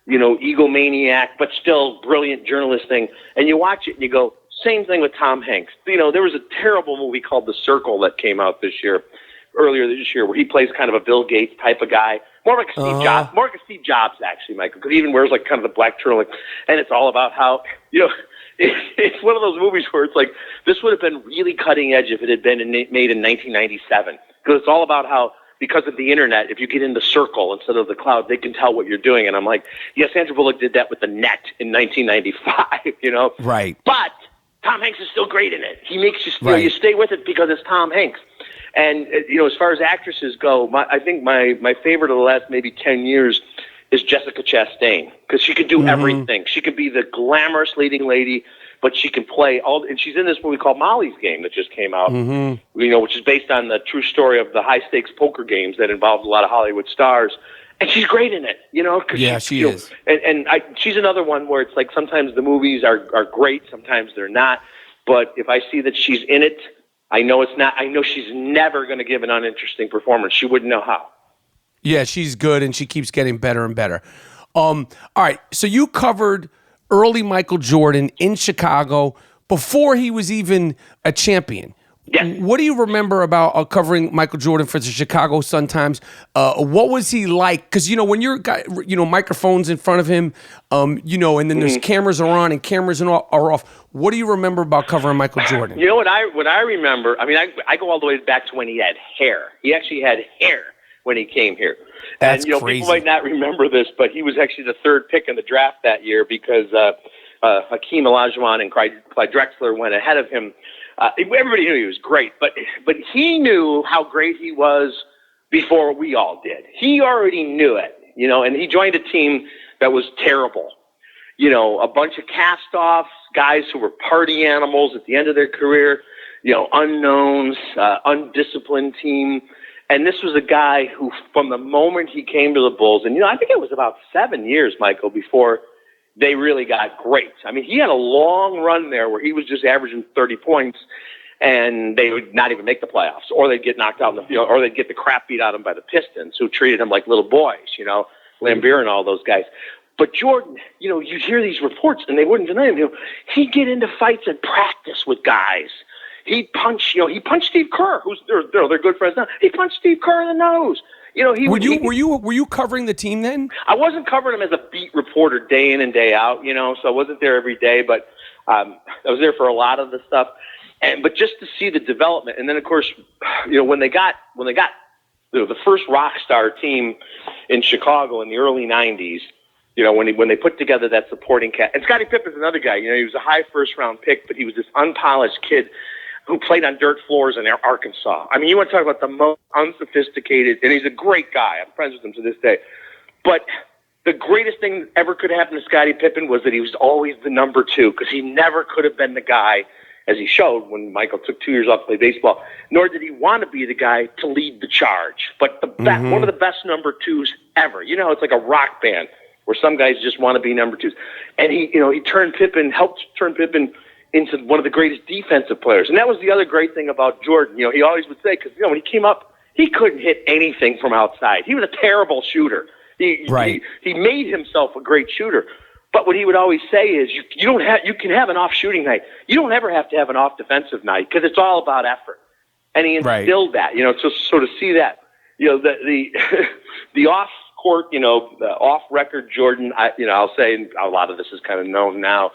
egomaniac, but still brilliant journalist thing. And you watch it and you go, same thing with Tom Hanks. There was a terrible movie called The Circle that came out earlier this year, where he plays kind of a Bill Gates type of guy, more like a Steve Jobs, actually, Michael, because he even wears like kind of the black turtleneck, and it's all about how it's one of those movies where it's like this would have been really cutting edge if it had been made in 1997, because it's all about how, because of the internet, if you get in the circle instead of the cloud, they can tell what you're doing. And I'm like, yeah, Sandra Bullock did that with The Net in 1995, Right. But Tom Hanks is still great in it. He makes you you stay with it because it's Tom Hanks. And as far as actresses go, I think my favorite of the last maybe 10 years is Jessica Chastain, because she can do everything. She can be the glamorous leading lady, but she can play and she's in this movie called Molly's Game that just came out, which is based on the true story of the high stakes poker games that involved a lot of Hollywood stars. And she's great in it, Cause she is. And she's another one where it's like sometimes the movies are great, sometimes they're not. But if I see that she's in it, I know it's not. I know she's never going to give an uninteresting performance. She wouldn't know how. Yeah, she's good, and she keeps getting better and better. All right, so you covered early Michael Jordan in Chicago before he was even a champion. Yes. What do you remember about covering Michael Jordan for the Chicago Sun-Times? What was he like? Because, when you're got, microphones in front of him, and then there's cameras are on and cameras are off. What do you remember about covering Michael Jordan? What I remember, I go all the way back to when he had hair. He actually had hair when he came here. That's and, crazy. People might not remember this, but he was actually the third pick in the draft that year because Hakeem Olajuwon and Clyde Drexler went ahead of him. Everybody knew he was great, but he knew how great he was before we all did. He already knew it, and he joined a team that was terrible. A bunch of cast-offs, guys who were party animals at the end of their career, unknowns, undisciplined team. And this was a guy who, from the moment he came to the Bulls, and, I think it was about 7 years, Michael, before they really got great. I mean, he had a long run there where he was just averaging 30 points, and they would not even make the playoffs, or they'd get knocked out in the field, or they'd get the crap beat out of them by the Pistons, who treated him like little boys, Lambeer and all those guys. But Jordan, you'd hear these reports, and they wouldn't deny him. He'd get into fights at practice with guys. He'd punch, he punched Steve Kerr, who's they're good friends now. He punched Steve Kerr in the nose. Were you covering the team then? I wasn't covering him as a beat reporter day in and day out, so I wasn't there every day, but I was there for a lot of the stuff. But just to see the development, and then of course, when they got the first rock star team in Chicago in the early '90s, when they put together that supporting cast, and Scottie Pippen's another guy. He was a high first round pick, but he was this unpolished kid who played on dirt floors in Arkansas. I mean, you want to talk about the most unsophisticated, and he's a great guy. I'm friends with him to this day. But the greatest thing that ever could happen to Scottie Pippen was that he was always the number 2, because he never could have been the guy, as he showed when Michael took 2 years off to play baseball, nor did he want to be the guy to lead the charge. But one of the best number 2s ever. You know, it's like a rock band where some guys just want to be number 2s. And he helped turn Pippen into one of the greatest defensive players. And that was the other great thing about Jordan. You know, he always would say, because, you know, when he came up, he couldn't hit anything from outside. He was a terrible shooter. He made himself a great shooter. But what he would always say is, you can have an off shooting night. You don't ever have to have an off defensive night, because it's all about effort. And he instilled that, you know, to sort of see that, you know, the off court, you know, the off record Jordan. I'll say, and a lot of this is kind of known now.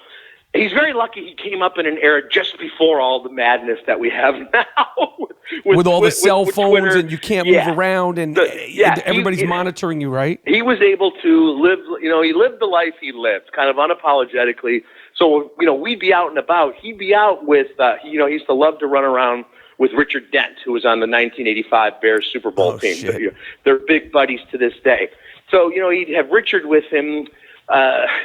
He's very lucky he came up in an era just before all the madness that we have now. with all the cell phones Twitter, and you can't move around and everybody's monitoring you, right? He was able to live, you know, he lived the life he lived kind of unapologetically. So, you know, we'd be out and about. He'd be out with, he used to love to run around with Richard Dent, who was on the 1985 Bears Super Bowl team. Shit. They're big buddies to this day. So, you know, he'd have Richard with him.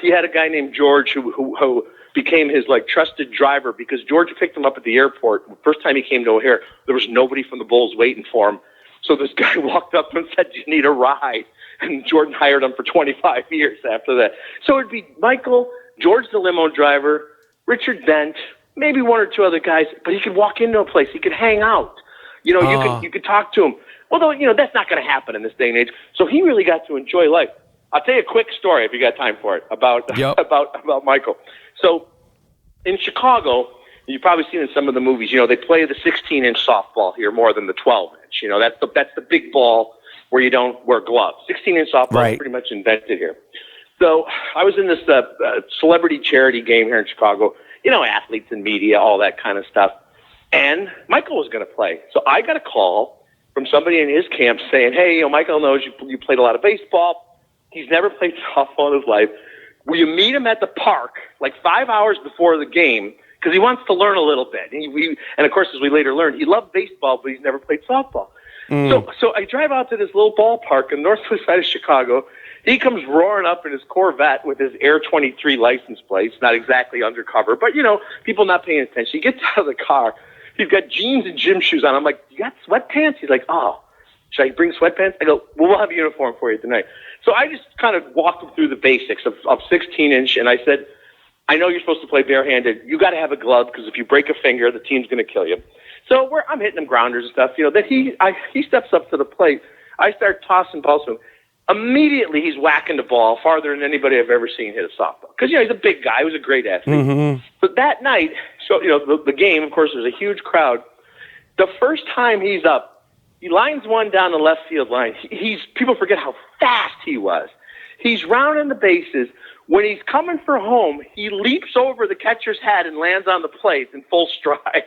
He had a guy named George who became his like trusted driver, because George picked him up at the airport. The first time he came to O'Hare, there was nobody from the Bulls waiting for him. So this guy walked up and said, "Do you need a ride?" And Jordan hired him for 25 years after that. So it'd be Michael, George the limo driver, Richard Dent, maybe 1 or 2 other guys, but he could walk into a place, he could hang out. You know, you could talk to him. Although, you know, that's not going to happen in this day and age. So he really got to enjoy life. I'll tell you a quick story if you got time for it about Michael. So in Chicago, you've probably seen in some of the movies, you know, they play the 16-inch softball here more than the 12-inch. You know, that's the big ball where you don't wear gloves. 16-inch softball is pretty much invented here. So I was in this celebrity charity game here in Chicago, you know, athletes and media, all that kind of stuff. And Michael was going to play. So I got a call from somebody in his camp saying, "Hey, you know, Michael knows you played a lot of baseball. He's never played softball in his life. Will you meet him at the park like 5 hours before the game? Because he wants to learn a little bit." And of course, as we later learned, he loved baseball, but he's never played softball. So I drive out to this little ballpark in the northwest side of Chicago. He comes roaring up in his Corvette with his Air 23 license plates, not exactly undercover, but, you know, people not paying attention. He gets out of the car. He's got jeans and gym shoes on. I'm like, "You got sweatpants?" He's like, "Oh, should I bring sweatpants?" I go, "Well, we'll have a uniform for you tonight." So I just kind of walked him through the basics of 16-inch, and I said, "I know you're supposed to play barehanded. You got to have a glove, because if you break a finger, the team's going to kill you." So I'm hitting him grounders and stuff. You know, then he steps up to the plate. I start tossing balls to him. Immediately, he's whacking the ball farther than anybody I've ever seen hit a softball. Because, you know, he's a big guy. He was a great athlete. Mm-hmm. But that night, so, you know, the game, of course, there's a huge crowd. The first time he's up, he lines one down the left field line. People forget how fast he was. He's rounding the bases. When he's coming for home, he leaps over the catcher's head and lands on the plate in full stride.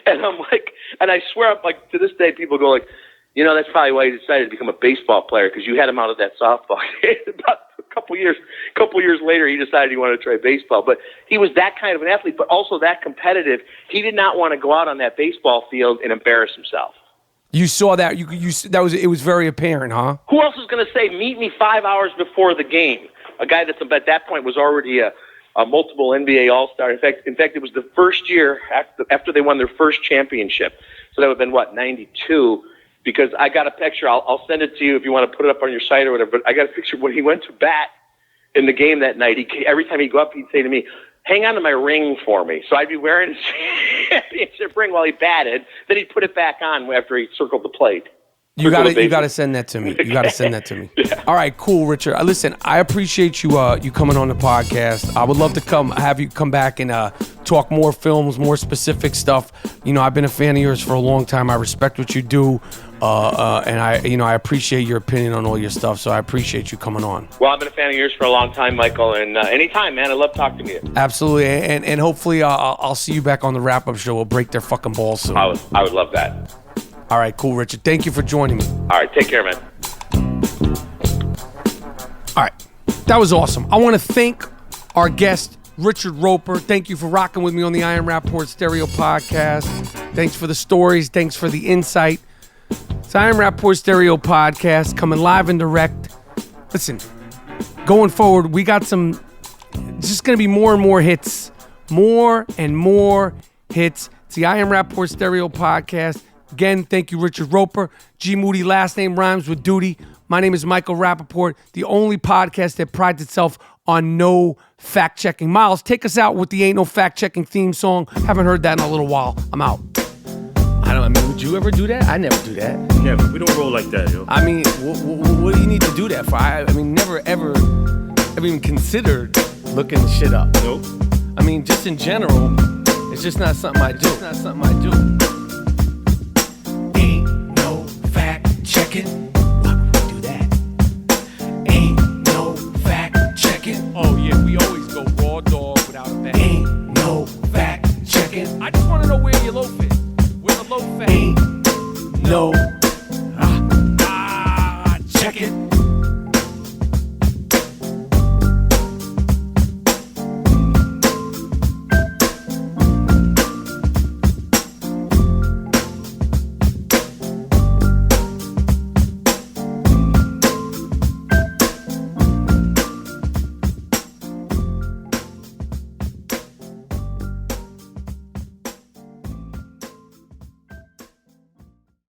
And I'm like, and I swear, I'm like, to this day, people go like, "You know, that's probably why he decided to become a baseball player, because you had him out of that softball." About a couple years later, he decided he wanted to try baseball. But he was that kind of an athlete, but also that competitive. He did not want to go out on that baseball field and embarrass himself. You saw that. It was very apparent, huh? Who else is going to say, "Meet me 5 hours before the game"? A guy that's at that point was already a multiple NBA All-Star. In fact, it was the first year after they won their first championship. So that would have been, 92? Because I got a picture. I'll send it to you if you want to put it up on your site or whatever. But I got a picture when he went to bat in the game that night. Every time he'd go up, he'd say to me, "Hang on to my ring for me." So I'd be wearing his championship ring while he batted. Then he'd put it back on after he circled the plate. You got to send that to me. You got to send that to me. Yeah. All right, cool, Richard. Listen, I appreciate you coming on the podcast. I would love to have you come back and talk more films, more specific stuff. You know, I've been a fan of yours for a long time. I respect what you do, and I appreciate your opinion on all your stuff. So I appreciate you coming on. Well, I've been a fan of yours for a long time, Michael, and anytime, man. I love talking to you. Absolutely, and hopefully I'll see you back on the wrap-up show. We'll break their fucking balls soon. I would love that. All right, cool, Richard. Thank you for joining me. All right, take care, man. All right, that was awesome. I want to thank our guest, Richard Roeper. Thank you for rocking with me on the I Am Rapaport Stereo Podcast. Thanks for the stories. Thanks for the insight. It's I Am Rapaport Stereo Podcast, coming live and direct listen, going forward, we got some, just going to be more and more hits. More and more hits. It's the I Am Rapaport Stereo Podcast. Again, thank you, Richard Roeper. G. Moody, last name rhymes with duty. My name is Michael Rapaport, the only podcast that prides itself on no fact-checking. Miles, take us out with the Ain't No Fact-Checking theme song. Haven't heard that in a little while. I'm out. I mean, would you ever do that? I never do that. Yeah, but we don't roll like that, yo. I mean, what do you need to do that for? I mean, never ever even considered looking shit up. Nope. I mean, just in general, it's just not something I do. It's not something I do. Ain't no fact checking. Why would we do that? Ain't no fact checking. Oh, yeah, we always go raw dog without a bag. Ain't no fact checking. I just want to know where your loaf is. Where the loaf at? Ain't no checking.